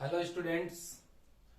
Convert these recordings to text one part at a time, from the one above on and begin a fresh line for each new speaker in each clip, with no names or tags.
Hello students.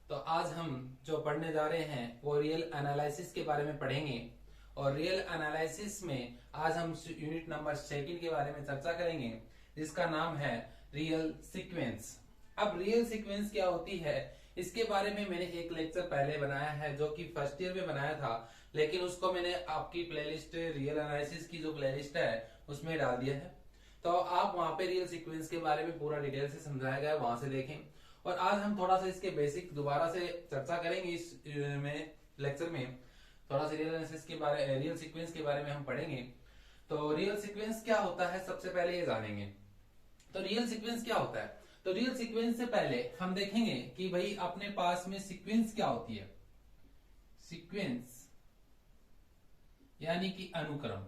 तो आज हम जो पढ़ने जा रहे हैं वो रियल एनालिसिस के बारे में पढ़ेंगे। और रियल एनालिसिस में आज हम यूनिट नंबर 2 के बारे में चर्चा करेंगे, जिसका नाम है रियल सीक्वेंस। अब रियल सीक्वेंस क्या होती है इसके बारे में मैंने एक लेक्चर पहले बनाया है, जो कि फर्स्ट ईयर में बनाया था, लेकिन उसको मैंने आपकी प्लेलिस्ट रियल एनालिसिस की जो प्लेलिस्ट है उसमें डाल दिया है। तो आप वहां पे रियल सीक्वेंस के बारे में पूरा डिटेल से समझाया गया है, वहां से देखें। और आज हम थोड़ा सा इसके बेसिक दोबारा से चर्चा करेंगे। इस में लेक्चर में थोड़ा सा रियल सीक्वेंस के बारे में हम पढ़ेंगे। तो रियल सीक्वेंस क्या होता है सबसे पहले ये जानेंगे। तो रियल सीक्वेंस क्या होता है, तो रियल सीक्वेंस से पहले हम देखेंगे कि भाई अपने पास में सीक्वेंस क्या होती है। सीक्वेंस यानी कि अनुक्रम।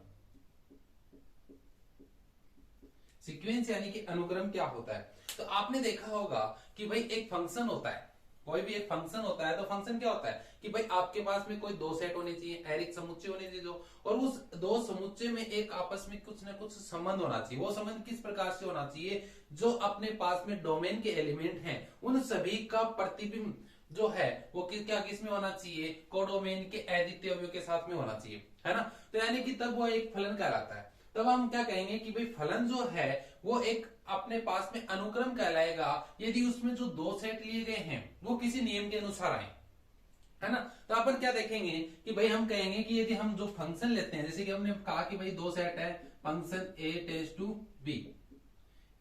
सीक्वेंस यानी कि अनुक्रम क्या होता है। तो आपने देखा होगा कि भाई एक फंक्शन होता है, कोई भी एक फंक्शन होता है। तो फंक्शन क्या होता है कि भाई आपके पास में कोई दो सेट होने चाहिए, एरिक समुच्चय होने चाहिए जो, और उस दो समुच्चय में एक आपस में कुछ ना कुछ संबंध होना चाहिए। वो संबंध किस प्रकार से होना चाहिए, जो अपने पास में डोमेन के एलिमेंट हैं उन सभी का प्रतिबिंब जो है वो क्या किसमें होना चाहिए, कोडोमेन के अद्वितीय अवयव के साथ में होना चाहिए, है ना। तो यानी कि तब वो एक फलन कहलाता है। तब हम क्या कहेंगे कि भाई फलन जो है वो एक अपने पास में अनुक्रम कहलाएगा यदि उसमें जो दो सेट लिए गए हैं वो किसी नियम के अनुसार आए, है ना। तो अपन क्या देखेंगे कि भाई हम कहेंगे कि यदि हम जो फंक्शन लेते हैं, जैसे कि हमने कहा कि भाई दो सेट है, function A tends to B,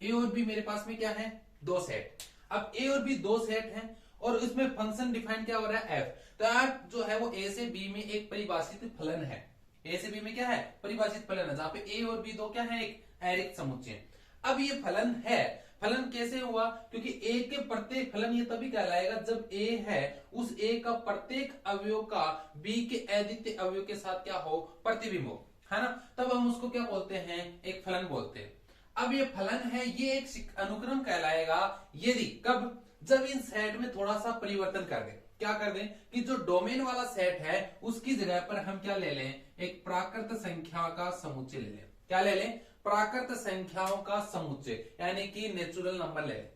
A और बी मेरे पास में क्या है, दो सेट। अब ए और बी दो सेट हैं और इसमें फंक्शन डिफाइन क्या हो रहा है, एफ। तो एफ जो है वो ए से बी में एक परिभाषित फलन है। ए से बी में क्या है, परिभाषित फलन है, जहां पे ए और बी दो क्या है, एक एरिक समुच्चय। अब ये फलन है, फलन कैसे हुआ, क्योंकि ए के प्रत्येक फलन ये तभी कहलाएगा जब ए है उस ए का प्रत्येक अवयव का बी के अद्वितीय अवयव के साथ क्या हो, प्रतिबिंब हो, है ना। तब हम उसको क्या बोलते हैं, एक फलन बोलते हैं। अब ये फलन है, ये एक अनुक्रम कहलाएगा यदि कब, जब इन सेट में थोड़ा सा परिवर्तन कर दें। क्या कर दें कि जो डोमेन वाला सेट है उसकी जगह पर हम क्या ले लें, एक प्राकृत संख्या का समुच्चय ले लें। क्या ले लें, प्राकृत संख्याओं का समुच्चय, यानी कि नेचुरल नंबर ले लें।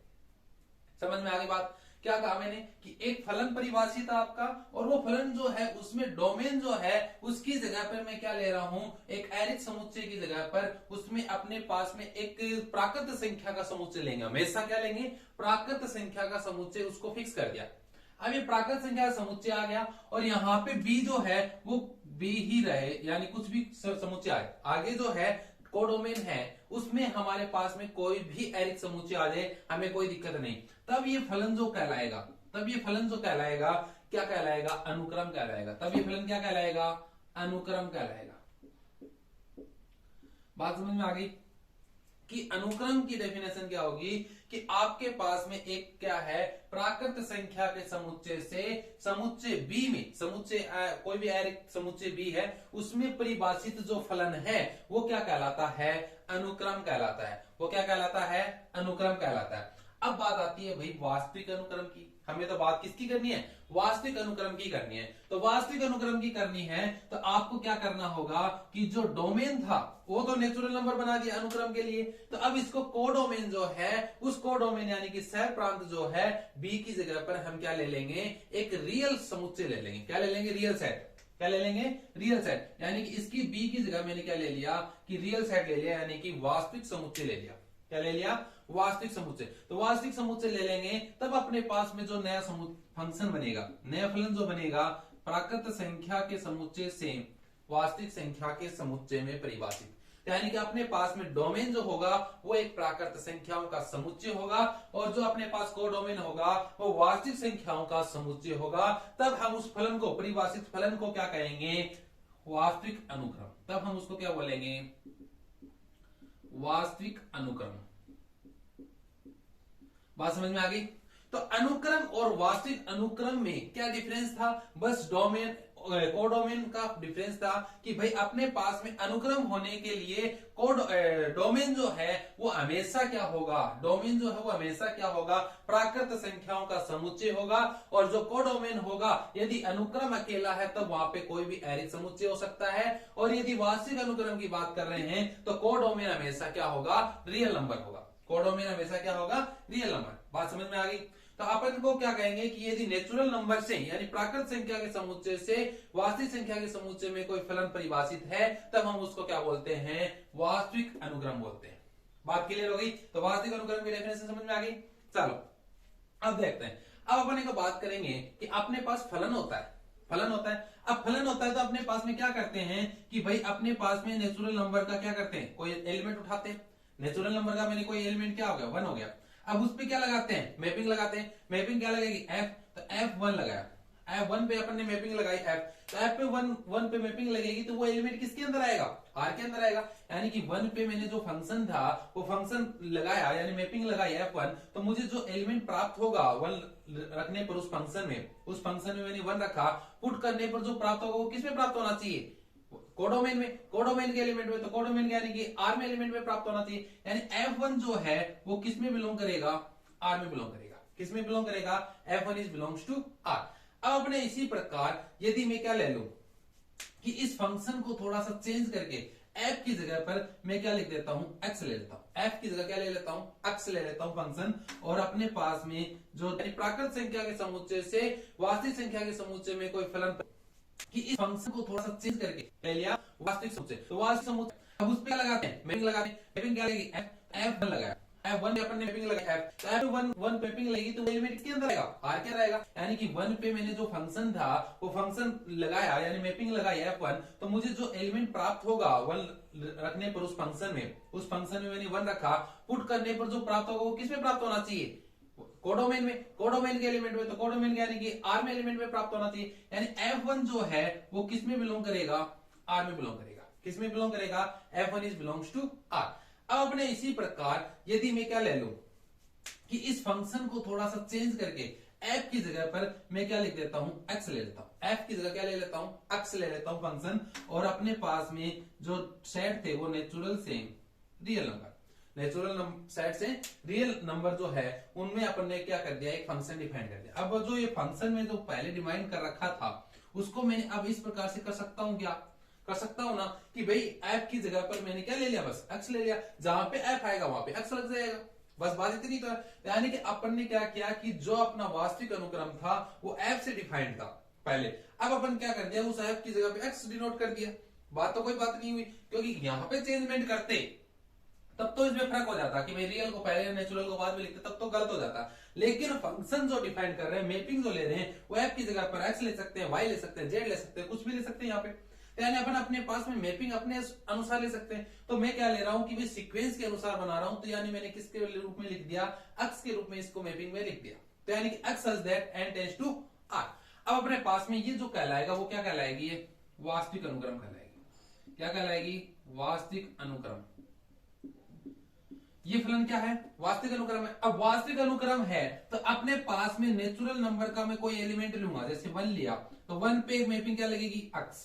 समझ में आ गई बात। क्या कहा मैंने कि एक फलन परिभाषित है आपका, और वो फलन जो है उसमें डोमेन जो है उसकी जगह पर मैं क्या ले रहा हूं, एक एरिक समुच्चय की जगह पर उसमें अपने पास में एक प्राकृत संख्या का समुच्चय लेंगे। हमेशा क्या लेंगे, प्राकृत संख्या का समुच्चय, उसको फिक्स कर दिया। अब ये प्राकृत संख्या का समुच्चय आ गया और यहाँ पे बी जो है वो बी ही रहे, यानी कुछ भी समुच्चय आए। आगे जो है कोडोमेन है उसमें हमारे पास में कोई भी एरिक समुच्चय आ जाए, हमें कोई दिक्कत नहीं। तब ये फलन जो कहलाएगा, क्या कहलाएगा, अनुक्रम कहलाएगा। तब ये फलन क्या कहलाएगा, अनुक्रम कहलाएगा। बात समझ में आ गई कि अनुक्रम की डेफिनेशन क्या होगी कि आपके पास में एक क्या है, प्राकृत संख्या के समुच्चय से समुच्चय बी में, कोई भी एरिक समुच्चय बी है उसमें परिभाषित जो फलन है वो क्या कहलाता है, अनुक्रम कहलाता है। वो क्या कहलाता है, अनुक्रम कहलाता है। अब बात आती है भाई वास्तविक अनुक्रम की। हमें तो बात किसकी करनी है, वास्तविक अनुक्रम की करनी है। तो वास्तविक अनुक्रम की करनी है तो आपको क्या करना होगा कि जो डोमेन था वो तो नेचुरल नंबर बना दिया अनुक्रम के लिए। तो अब इसको कोडोमेन जो है, उस कोडोमेन यानी कि सह प्रांत जो है बी की जगह पर हम क्या ले लेंगे, एक रियल समुच्चय ले लेंगे। क्या ले लेंगे, रियल सेट। क्या ले लेंगे, रियल सेट। यानी कि इसकी बी की जगह मैंने क्या ले लिया कि रियल सेट ले लिया, यानी कि वास्तविक समुच्चय ले लिया। क्या ले लिया, वास्तविक समुच्चय। तो वास्तविक समुच्चय ले लेंगे, तब अपने पास में जो नया फंक्शन बनेगा, नया फलन जो बनेगा, प्राकृत संख्या के समुच्चय से वास्तविक संख्या के समुच्चय में परिभाषित। यानी कि अपने पास में डोमेन जो होगा वो एक प्राकृत संख्याओं का समुच्चय होगा, और जो अपने पास कोडोमेन होगा वो वास्तविक संख्याओं का समुच्चय होगा। तब हम उस फलन को, परिभाषित फलन को क्या कहेंगे, वास्तविक अनुक्रम। तब हम उसको क्या बोलेंगे, वास्तविक अनुक्रम। बात समझ में आ गई। तो अनुक्रम और वास्तविक अनुक्रम में क्या डिफरेंस था, बस डोमेन कोडोमेन का डिफरेंस था कि भाई अपने पास में अनुक्रम होने के लिए डोमेन जो है वो हमेशा क्या होगा, डोमेन जो है वो हमेशा क्या होगा, प्राकृत संख्याओं का समुच्चय होगा। और जो कोडोमेन होगा, यदि अनुक्रम अकेला है तब वहां पे कोई भी एरिक समुच्चय हो सकता है। और यदि वास्तविक अनुक्रम की बात कर रहे हैं तो कोडोमेन हमेशा क्या होगा, रियल नंबर होगा। कोडोमेन हमेशा क्या होगा, रियल नंबर। बात समझ में आ गई। तो अपन को क्या कहेंगे कि यदि नेचुरल नंबर से यानी प्राकृत संख्या के समुच्चय से वास्तविक संख्या के समुच्चय में कोई फलन परिभाषित है तब हम उसको क्या बोलते हैं, वास्तविक अनुक्रम बोलते हैं। बात क्लियर हो गई। तो वास्तविक अनुक्रम की डेफिनेशन समझ में आ गई। चलो अब देखते हैं। अब अपन को बात करेंगे कि अपने पास फलन होता है, फलन होता है। अब फलन होता है तो अपने पास में क्या करते हैं कि भाई अपने पास में नेचुरल नंबर का क्या करते हैं, कोई एलिमेंट उठाते हैं। नेचुरल नंबर का मैंने कोई एलिमेंट क्या हो गया, 1 हो गया। अब उस पे क्या लगाते हैं, मैपिंग लगाते हैं। मैपिंग क्या लगेगी, f। तो f1 लगाया, f1 पे अपन ने मैपिंग लगाई f, तो f पे 1 पे मैपिंग लगेगी तो वो एलिमेंट किसके अंदर आएगा, r के अंदर आएगा। यानी कि 1 पे मैंने जो फंक्शन था वो फंक्शन लगाया यानी मैपिंग लगाई f1, तो मुझे जो एलिमेंट प्राप्त होगा 1 रखने पर उस फंक्शन में मैंने 1 रखा, पुट करने पर जो प्राप्त होगा वो किसमें प्राप्त होना चाहिए, कोडोमेन में, कोडोमेन के एलिमेंट में। तो कोडोमेन यानी कि आर में एलिमेंट में प्राप्त होना चाहिए। यानी F1 जो है वो किस में बिलोंग करेगा, आर में बिलोंग करेगा। किस में बिलोंग करेगा, F1 is belongs to are. अब अपने इसी प्रकार यदि मैं क्या ले लूं कि इस फंक्शन को थोड़ा सा चेंज करके f की जगह पर मैं क्या लिख देता हूं, x ले लेता हूं। f की जगह क्या ले लेता हूं, x ले लेता हूं फंक्शन, और अपने पास में जो प्राकृत संख्या के समुच्चय से वास्तविक संख्या के समुच्चय में कोई फलन कि इस फंक्शन को थोड़ा सा चेंज करके ले लिया वास्तविक समुच्चय। तो वास्तविक समुच्चय अब उस पे लगाते हैं, मैपिंग लगाते हैं। मैपिंग क्या लगेगी, f1 लगाया, f1 पे अपन ने मैपिंग लगाया f, तो f1 मैपिंग लगेगी तो एलिमेंट किसके अंदर आएगा, r के अंदर आएगा। यानी कि 1 पे मैंने जो फंक्शन था वो फंक्शन लगाया यानी मैपिंग लगाई f1, तो मुझे जो एलिमेंट प्राप्त होगा 1 रखने पर उस फंक्शन में मैंने 1 रखा, पुट करने पर जो प्राप्त होगा वो किसमें प्राप्त होना चाहिए, कोडोमेन में, कोडोमेन के एलिमेंट में। तो कोडोमेन यानी कि आर में एलिमेंट में प्राप्त होना चाहिए। यानी F1 जो है वो किस में बिलोंग करेगा, आर में बिलोंग करेगा। किस में बिलोंग करेगा, F1 is belongs to are. अब अपने इसी प्रकार यदि मैं क्या ले लूं कि इस फंक्शन को थोड़ा सा चेंज करके f की जगह पर मैं क्या लिख देता हूं, x ले लेता हूं। f की जगह क्या ले लेता हूं, x ले लेता हूं फंक्शन, और अपने पास में जो सेट थे वो नेचुरल से रियल नंबर, नेचुरल सेट से रियल नंबर जो है उनमें अपन ने क्या कर दिया, एक फंक्शन डिफाइन कर दिया। अब जो ये फंक्शन में जो पहले डिफाइन कर रखा था उसको मैंने अब इस प्रकार से कर सकता हूं, क्या कर सकता हूं ना कि भाई f की जगह पर मैंने क्या ले लिया, बस x ले लिया। जहां पे f आएगा वहां पे x लग जाएगा, बस बात इतनी। तो यानी कि अपन ने क्या किया कि जो अपना वास्तविक अनुक्रम था वो f से डिफाइंड था पहले, अब अपन क्या कर दिया, उस f की जगह पे x डिनोट कर दिया। बात तो कोई बात नहीं हुई, क्योंकि यहां पे चेंजमेंट करते तब तो इसमें फर्क हो जाता कि भाई रियल को पहले नेचुरल को बाद में लिखते, तब तो गलत हो जाता। लेकिन फंक्शन जो डिफाइन कर रहे हैं, मैपिंग जो ले रहे हैं, वो f की जगह पर x ले सकते हैं, y ले सकते हैं, z ले सकते हैं, कुछ भी ले सकते हैं यहाँ पे। यानी अपन अपने पास में मैपिंग अपने अनुसार ले सकते हैं। तो मैं क्या ले रहा हूं कि भाई सीक्वेंस के अनुसार बना रहा हूं, तो यानी मैंने किसके रूप में लिख दिया, x के रूप में इसको मैपिंग में लिख दिया। तो यानी कि x such that n tends to r। अब अपने पास में ये जो कहलाएगा वो क्या कहलाएगी, ये वास्तविक अनुक्रम कहलाएगी। क्या कहलाएगी, वास्तविक अनुक्रम। ये फलन क्या है, वास्तविक अनुक्रम है। अब वास्तविक अनुक्रम है तो अपने पास में नेचुरल नंबर का मैं कोई एलिमेंट लूंगा, जैसे 1 लिया तो 1 पे मैपिंग क्या लगेगी, x,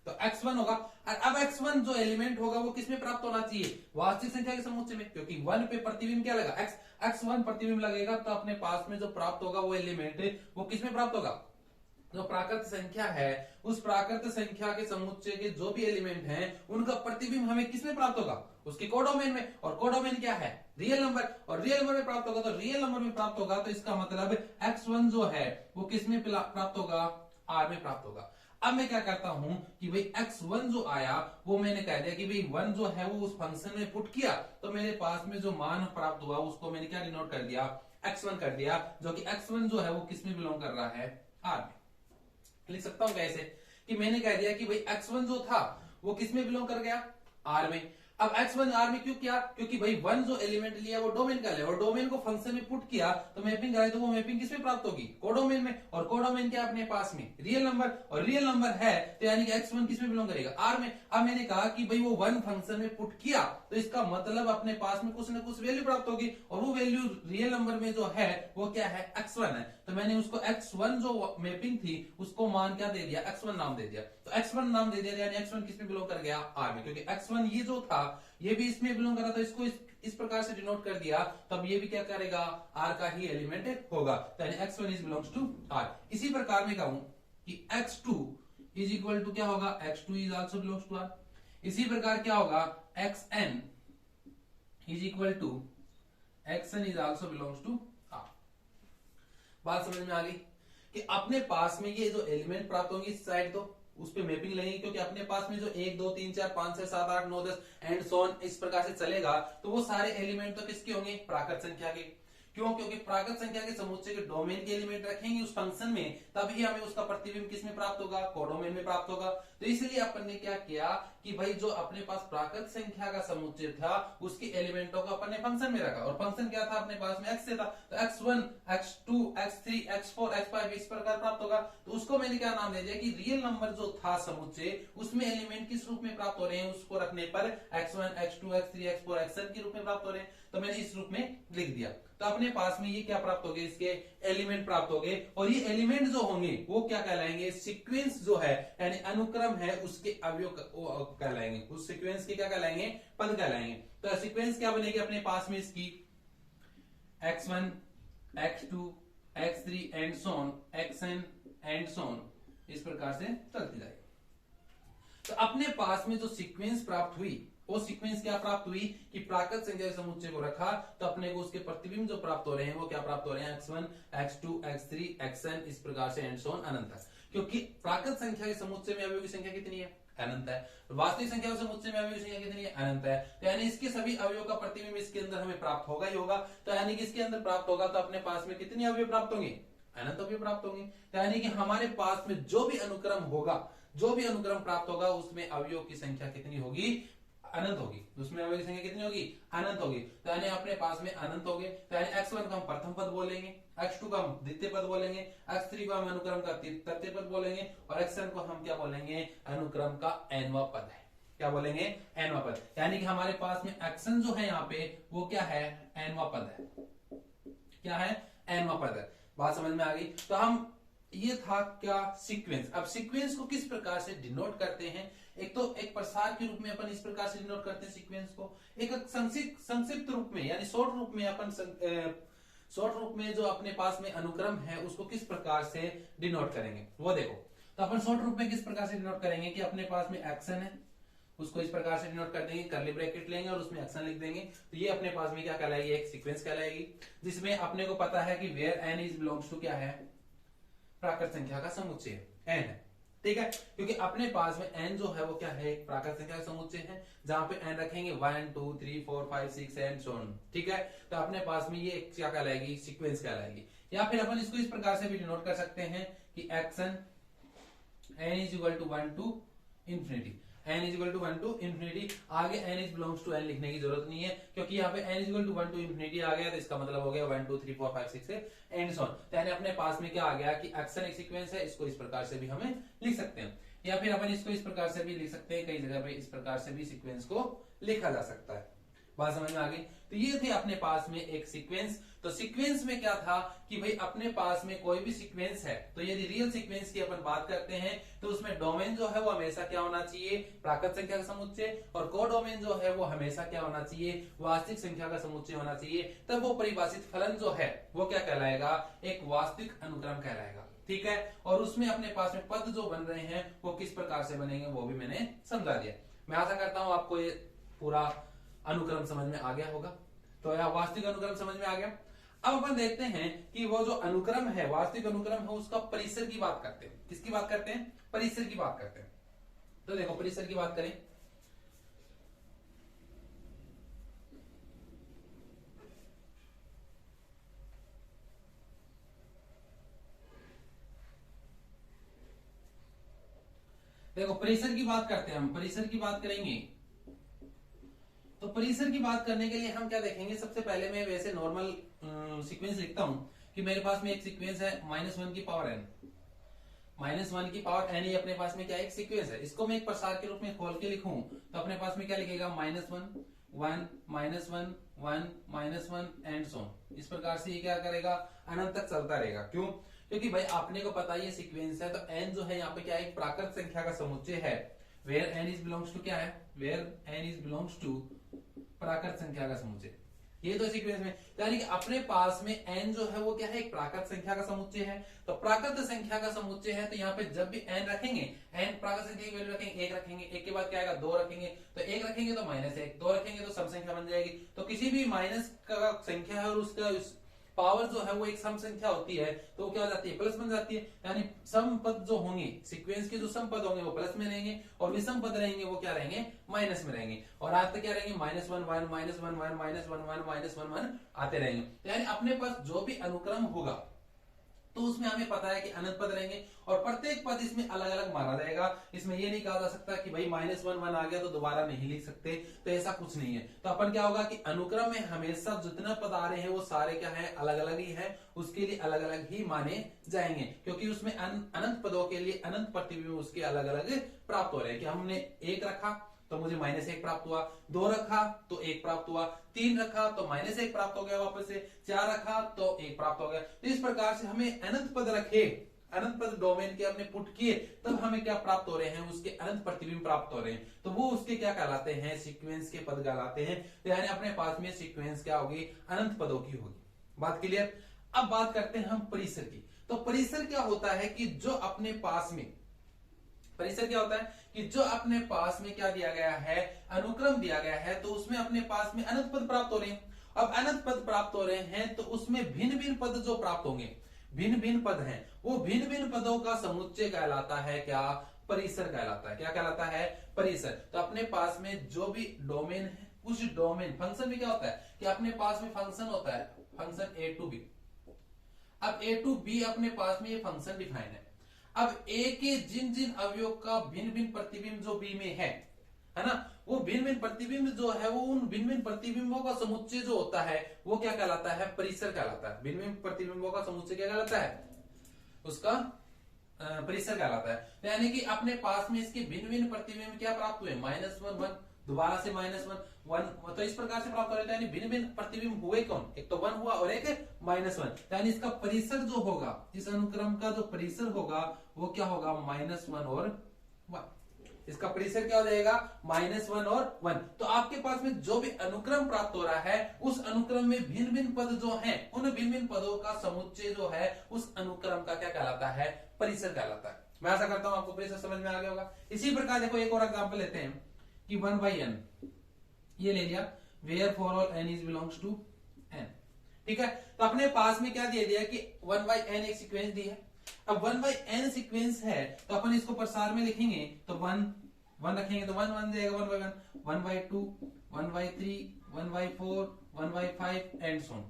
तो x1 होगा। और अब x1 जो एलिमेंट होगा वो किसमें प्राप्त होना चाहिए, वास्तविक संख्या के समुच्चय में, क्योंकि 1 पे प्रतिबिंब क्या लगा, x1 प्रतिबिंब लगेगा, तो अपने पास में जो प्राप्त होगा वो एलिमेंट वो किसमें प्राप्त होगा, जो प्राकृत संख्या है उस प्राकृत संख्या के समुच्चय के जो भी एलिमेंट हैं उनका प्रतिबिंब हमें किसमें प्राप्त होगा, उसके कोडोमेन में। और कोडोमेन क्या है, रियल नंबर, और रियल नंबर में प्राप्त होगा, तो रियल नंबर में प्राप्त होगा, तो इसका मतलब x1 जो है वो किसमें प्राप्त होगा, r में प्राप्त होगा। अब मैं क्या करता हूं कि भाई x1 जो आया वो मैंने कह दिया कि भाई 1 जो है वो उस फंक्शन में पुट किया, तो मेरे पास में जो मान प्राप्त हुआ उसको मैंने क्या डिनोट कर दिया, x1 कर दिया, जो कि x1 जो है वो किसमें बिलोंग कर रहा है, r में। लिख सकता हूं कैसे कि मैंने कह दिया कि भाई x1 जो था वो किसमें बिलोंग कर गया, r में। अब x1 r में क्यों किया, क्योंकि भाई 1 जो एलिमेंट लिया वो डोमेन का लिया, और डोमेन को फंक्शन में पुट किया तो मैपिंग कराई, तो वो मैपिंग किसमें प्राप्त होगी, कोडोमेन में। और कोडोमेन क्या अपने पास में, रियल नंबर, और रियल नंबर है तो यानी कि x1 किसमें बिलोंग करेगा, r में। अब मैंने कहा कि भाई वो 1 फंक्शन में पुट किया तो इसका मतलब अपने पास में कुछ ना कुछ वैल्यू प्राप्त होगी, और वो वैल्यू रियल नंबर में जो है वो क्या है, x1 है। तो मैंने उसको x1 जो मैपिंग थी उसको मान क्या दे दिया, x1 नाम दे दिया। तो x1 नाम दे दिया यानी x1 किसमें बिलोंग कर गया, r में, क्योंकि x1 ये जो था ये भी इसमें बिलोंग कर रहा था, इसको इस प्रकार से डिनोट कर दिया, तब ये भी क्या करेगा, r का ही एलिमेंट होगा। तो यानी x1 is belongs to r। इसी प्रकार में कहूं कि x2 इज इक्वल टू क्या होगा, x2 is also belongs to r। इसी प्रकार क्या होगा, xn is equal to xn is also belongs to r। बात समझ में आ गई कि अपने पास में ये जो एलिमेंट प्राप्त होंगे इस साइड तो उस पे मैपिंग लगेगी, क्योंकि अपने पास में जो 1 2 3 4 5 6 7 8 9 10 एंड सो ऑन इस प्रकार से चलेगा, तो वो सारे एलिमेंट तो किसके होंगे, प्राकृत संख्या के। क्यों, क्योंकि प्राकृत संख्या के समुच्चय के डोमेन के एलिमेंट रखेंगे उस फंक्शन में, तभी हमें उसका प्रतिबिंब किसमें प्राप्त होगा, कोडोमेन में प्राप्त होगा। तो इसलिए अपन ने क्या किया कि भाई जो अपने पास प्राकृत संख्या का समुच्चय था उसके एलिमेंटों को अपन ने फंक्शन में रखा, और फंक्शन क्या था अपने पास में x से था, तो x1 x2 x3 x4 x5 इस प्रकार प्राप्त होगा। तो उसको मैंने क्या नाम दे दिया कि रियल नंबर जो था समुच्चय उसमें एलिमेंट किस रूप में प्राप्त हो रहे हैं, उसको रखने पर x1 x2 x3 x4 xn के रूप में प्राप्त हो रहे हैं, तो मैंने इस रूप में लिख दिया। तो अपने पास में ये क्या प्राप्त हो गए, इसके एलिमेंट प्राप्त हो गए, और ये एलिमेंट जो होंगे वो क्या कहलाएंगे, सीक्वेंस जो है यानी अनुक्रम है उसके अवयव कहलाएंगे, उस सीक्वेंस के क्या कहलाएंगे, पद कहलाएंगे। तो सीक्वेंस क्या बनेगी अपने पास में इसकी, x1 x2 x3 and so on xn and so on इस प्रकार से चलती जाएगी। तो अपने पास में जो सीक्वेंस प्राप्त हुई वो सीक्वेंस क्या प्राप्त हुई कि प्राकृत संख्या के समुच्चय को रखा, तो अपने को उसके प्रतिबिंब जो प्राप्त हो रहे हैं वो क्या प्राप्त हो रहे हैं, x1 x2 x3 xn इस प्रकार से एंड सो ऑन अनंत तक। क्योंकि प्राकृत संख्या के समुच्चय में अवयव की संख्या कितनी है, अनंत है। वास्तविक संख्या के समुच्चय में अवयव की संख्या कितनी है, अनंत है। तो यानी इसके सभी अवयव का प्रतिबिंब इसके अंदर हमें प्राप्त होगा ही होगा। तो यानी कि इसके अंदर प्राप्त होगा तो अपने पास में कितने अवयव प्राप्त होंगे, अनंत अवयव प्राप्त होंगे। तो यानी कि हमारे पास में जो भी अनुक्रम होगा, जो भी अनुक्रम प्राप्त होगा उसमें अवयव की संख्या कितनी होगी, अनंत होगी। उसमें अवयव की संख्या कितनी होगी, अनंत होगी। तो यानी अपने पास में अनंत होंगे। तो यानी x1 को हम प्रथम पद बोलेंगे, x2 को हम द्वितीय पद बोलेंगे, x3 को हम अनुक्रम का तृतीय पद बोलेंगे, और xn को हम क्या बोलेंगे, अनुक्रम का nवां पद है। क्या बोलेंगे, nवां पद। यानी कि हमारे पास में xn जो है यहाँ पे वो क्या है, nवां पद है। क्या है, nवां पद है। बात समझ में आ गई। तो हम ये था क्या, सीक्वेंस। अब सीक्वेंस को किस प्रकार से डिनोट करते हैं, एक तो एक प्रसार के रूप में अपन इस प्रकार से डिनोट करते हैं सीक्वेंस को, एक संक्षिप्त रूप में यानी शॉर्ट रूप में अपन शॉर्ट रूप में जो अपने पास में अनुक्रम है उसको किस प्रकार से डिनोट करेंगे वो देखो। तो अपन शॉर्ट रूप में किस प्रकार से डिनोट करेंगे कि अपने पास में एक्शन है उसको इस प्रकार से डिनोट कर देंगे, कर्ली ब्रैकेट लेंगे और उसमें एक्शन लिख देंगे। तो ये अपने पास में क्या कहलाएगी, एक सीक्वेंस कहलाएगी, जिसमें अपने को पता है कि where n is belongs to क्या है, प्राकृत संख्या का समुच्चय एन है। ठीक है, क्योंकि अपने पास में एन जो है वो क्या है, एक प्राकृत संख्या का समुच्चय है, जहां पे एन रखेंगे 1 2 3 4 5 6 एंड सो ऑन। ठीक है, तो अपने पास में ये क्या कहलाएगी, सीक्वेंस कहलाएगी। या फिर अपन इसको इस प्रकार से भी डिनोट कर सकते हैं कि x n n is equal to 1 to infinity, n is equal to 1 to infinity. आगे n is belongs to n लिखने की जरूरत नहीं है, क्योंकि यहाँ पे n is equal to 1 to infinity आ गया, तो इसका मतलब हो गया 1 2 3 4 5 6 एंड सो ऑन। तो यानी अपने पास में क्या आ गया कि एक्शन एक सीक्वेंस है, इसको इस प्रकार से भी हमें लिख सकते हैं, या फिर अपन इसको इस प्रकार से भी लिख सकते हैं, कई जगह पे इस प्रकार से भी सीक्वेंस को लिखा जा सकता है। बात समझ में आ गई। तो ये थे अपने पास में एक सीक्वेंस। तो सीक्वेंस में क्या था कि भाई अपने पास में कोई भी सीक्वेंस है तो यदि रियल सीक्वेंस की अपन बात करते हैं तो उसमें डोमेन जो है वो हमेशा क्या होना चाहिए, प्राकृत संख्या का समुच्चय, और कोडोमेन जो है वो हमेशा क्या होना चाहिए, वास्तविक संख्या का समुच्चय होना चाहिए। तब वो परिभाषित फलन जो है वो क्या कहलाएगा, एक वास्तविक अनुक्रम कहलाएगा। ठीक है, और उसमें अपने पास में पद जो बन रहे हैं वो किस प्रकार से बनेंगे वो भी मैंने समझा दिया। मैं आशा करता हूं आपको ये पूरा अनुक्रम समझ में आ गया होगा। तो यह वास्तविक अनुक्रम समझ में आ गया। अब अपन देखते हैं कि वो जो अनुक्रम है, वास्तविक अनुक्रम है, उसका परिसर की बात करते हैं। किसकी बात करते हैं, परिसर की बात करते हैं। तो देखो परिसर की बात करें, देखो परिसर की बात करते हैं, हम परिसर की बात करेंगे। तो परिसर की बात करने के लिए हम क्या देखेंगे, सबसे पहले मैं वैसे नॉर्मल सीक्वेंस लिखता हूं कि मेरे पास में एक सीक्वेंस है -1 की पावर n, -1 की पावर n ही अपने पास में क्या एक सीक्वेंस है। इसको मैं एक प्रसार के रूप में खोल के लिखूं तो अपने पास में क्या लिखेगा, -1 1 -1 1 -1 एंड सो ऑन। इस प्रकार से ये क्या करेगा, अनंत तक चलता रहेगा। क्यों, क्योंकि भाई आपने को पता है ये सीक्वेंस है, तो n जो है यहाँ पे क्या एक प्राकृत संख्या का समुच्चय है। Where n is belongs to क्या है, where n is belongs to प्राकृत संख्या का समुच्चय। ये तो सीक्वेंस में यानी कि अपने पास में n जो है वो क्या है, एक प्राकृत संख्या का समुच्चय है। तो प्राकृत संख्या का समुच्चय है, तो यहाँ पे जब भी n रखेंगे, n प्राकृत संख्या की वैल्यू रखेंगे, 1 रखेंगे, 1 के बाद क्या आएगा, 2 रखेंगे, तो 1 रखेंगे तो -1, 2 रखेंगे तो सम संख्या बन जाएगी। तो किसी भी माइनस का संख्या है और उसका पावर जो है वो एक सम संख्या होती है तो वो क्या हो जाती है, प्लस बन जाती है। यानी सम पद जो होंगे, सीक्वेंस के जो सम पद होंगे वो प्लस में रहेंगे और विषम पद रहेंगे वो क्या रहेंगे, माइनस में रहेंगे। और आज तक क्या रहेंगे, -1 1 -1 -1 1 -1 1 -1 आते रहेंगे। तो यानी अपने पास जो भी अनुक्रम होगा तो उसमें हमें पता है कि अनंत पद रहेंगे और प्रत्येक पद इसमें अलग अलग माना जाएगा। इसमें ये नहीं कहा जा सकता कि भाई -1 1 आ गया तो दोबारा नहीं लिख सकते, तो ऐसा कुछ नहीं है। तो अपन क्या होगा कि अनुक्रम में हमेशा जितना पद आ रहे हैं वो सारे क्या है, अलग अलग ही है, उसके लिए अलग अलग ही माने जाएंगे, क्योंकि उसमें अनंत पदों के लिए अनंत प्रतिबिंब उसके अलग अलग प्राप्त हो रहे हैं। कि हमने 1 रखा तो मुझे -1 प्राप्त हुआ, 2 रखा तो 1 प्राप्त हुआ, 3 रखा तो -1 प्राप्त हो गया वापस से, 4 रखा तो 1 प्राप्त हो गया। तो इस प्रकार से हमें अनंत पद रखे, अनंत पद डोमेन के अपने पुट किए, तब हमें क्या प्राप्त हो रहे हैं, उसके अनंत प्रतिबिंब प्राप्त हो रहे हैं। तो वो उसके क्या कहलाते हैं, सीक्वेंस के पद कहलाते हैं। तो यानी अपने पास में सीक्वेंस क्या होगी, अनंत पदों की होगी। बात क्लियर। अब बात करते हैं हम परिसर की। तो परिसर क्या होता है कि जो अपने पास में, परिसर क्या होता है कि जो अपने पास में क्या दिया गया है, अनुक्रम दिया गया है, तो उसमें अपने पास में अनंत पद प्राप्त हो रहे हैं। अब अनंत पद प्राप्त हो रहे हैं तो उसमें भिन्न भिन्न पद जो प्राप्त होंगे, भिन्न भिन्न पद हैं, वो भिन्न भिन्न पदों का समुच्चय कहलाता है क्या, परिसर कहलाता है। क्या कहलाता है, परिसर। तो अपने पास में जो भी डोमेन है, उस डोमेन, फंक्शन में क्या होता है कि अपने पास में फंक्शन होता है, फंक्शन ए टू बी। अब ए टू बी अपने पास में ये फंक्शन डिफाइन है। अब ए के जिन जिन अवयव का भिन्न भिन्न प्रतिबिंब जो बी में है ना, वो भिन्न भिन्न प्रतिबिंब जो है वो उन भिन्न भिन्न प्रतिबिंबों का समुच्चय जो होता है वो क्या कहलाता है, परिसर कहलाता है। भिन्न भिन्न प्रतिबिंबों का समुच्चय क्या कहलाता है, उसका परिसर कहलाता है। तो यानी कि अपने पास में इसके भिन्न भिन्न प्रतिबिंब क्या प्राप्त हुए, -1 1, दोबारा से -1 1, तो इस प्रकार से प्राप्त हो रहे थे। यानी भिन्न भिन्न प्रतिबिंब हुए कौन, एक तो 1 हुआ और एक -1। यानी इसका परिसर जो होगा, इस अनुक्रम का जो परिसर होगा वो क्या होगा, -1 और 1। इसका परिसर क्या हो जाएगा, -1 और 1। तो आपके पास में जो भी अनुक्रम प्राप्त हो रहा है उस अनुक्रम में भिन्न भिन्न पद जो हैं, उन भिन्न भिन्न पदों का समुच्चय जो है उस अनुक्रम का क्या कहलाता है, परिसर कहलाता है। मैं आशा करता हूं आपको परिसर समझ में आ गया होगा। इसी प्रकार देखो एक और एग्जांपल लेते हैं कि 1/n ये ले लिया, where for all n is belongs to n। ठीक है, तो अपने पास में क्या दे दिया कि 1/n एक सीक्वेंस दी है। अब 1/n सीक्वेंस है तो अपन इसको प्रसार में लिखेंगे तो 1 1 रखेंगे तो 1 1 जाएगा, 1/1 1/2 1/3 1/4 1/5 एंड सो ऑन,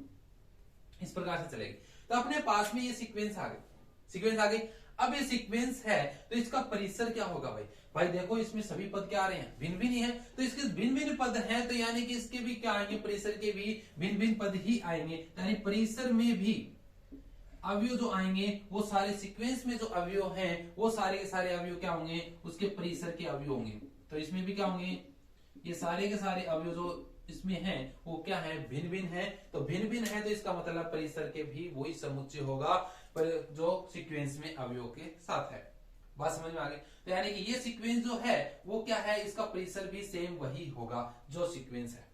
इस प्रकार से चलेगी। तो अपने पास में ये सीक्वेंस आ गई, सीक्वेंस आ गई। अब ये सीक्वेंस है तो इसका परिसर क्या होगा भाई, भाई देखो इसमें सभी पद क्या आ रहे हैं, भिन्न भिन्न ही है, तो इसके भिन्न भिन्न पद हैं, तो यानी कि इसके भी क्या आएंगे, परिसर के भी भिन्न भिन्न पद ही आएंगे। यानी परिसर में भी अवयव जो आएंगे वो सारे सीक्वेंस में जो अवयव हैं वो सारे के सारे अवयव क्या होंगे, उसके परिसर के अवयव होंगे। तो इसमें भी क्या होंगे, ये सारे के सारे अवयव जो इसमें हैं वो क्या है, भिन्न भिन्न है। तो भिन्न भिन्न है तो इसका मतलब परिसर के भी वही समुच्चय होगा पर जो सीक्वेंस में अवयव के साथ है। बात समझ में आ गई। तो यानी कि ये सीक्वेंस जो है वो क्या है, इसका परिसर भी सेम वही होगा जो सीक्वेंस है।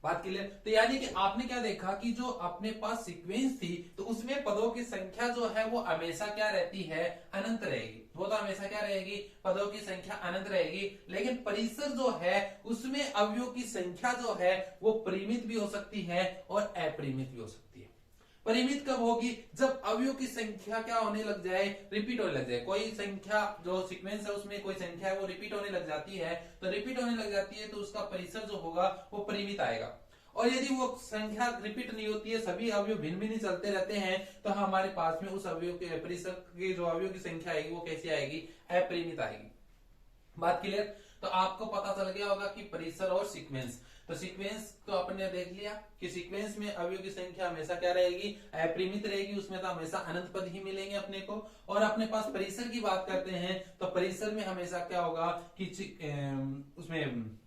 बात क्लियर। तो यानी कि आपने क्या देखा कि जो अपने पास सीक्वेंस थी तो उसमें पदों की संख्या जो है वो हमेशा क्या रहती है, अनंत रहेगी। वो तो हमेशा क्या रहेगी, पदों की संख्या अनंत रहेगी। लेकिन परिसर जो है उसमें अवयवों की संख्या जो है वो परिमित भी हो सकती है और अपरिमित भी हो सकती है। परिमित कब होगी, जब अवयव की संख्या क्या होने लग जाए, रिपीट होने लग जाए। कोई संख्या जो सीक्वेंस है उसमें कोई संख्या है वो रिपीट होने लग जाती है, तो रिपीट होने लग जाती है तो उसका परिसर जो होगा वो परिमित आएगा। और यदि वो संख्या रिपीट नहीं होती है, सभी अवयव भिन्न भिन्न चलते रहते हैं, तो हमारे पास में उस अवयव के परिसर की जो अवयव की संख्या आएगी वो कैसी आएगी, अपरिमित आएगी। बात क्लियर। तो आपको पता चल गया होगा कि परिसर और सीक्वेंस। तो सीक्वेंस तो आपने देख लिया कि सीक्वेंस में अवयव की संख्या हमेशा क्या रहेगी, अपरिमित रहेगी, उसमें तो हमेशा अनंत पद ही मिलेंगे अपने को। और अपने पास परिसर की बात करते हैं तो परिसर में हमेशा क्या होगा कि उसमें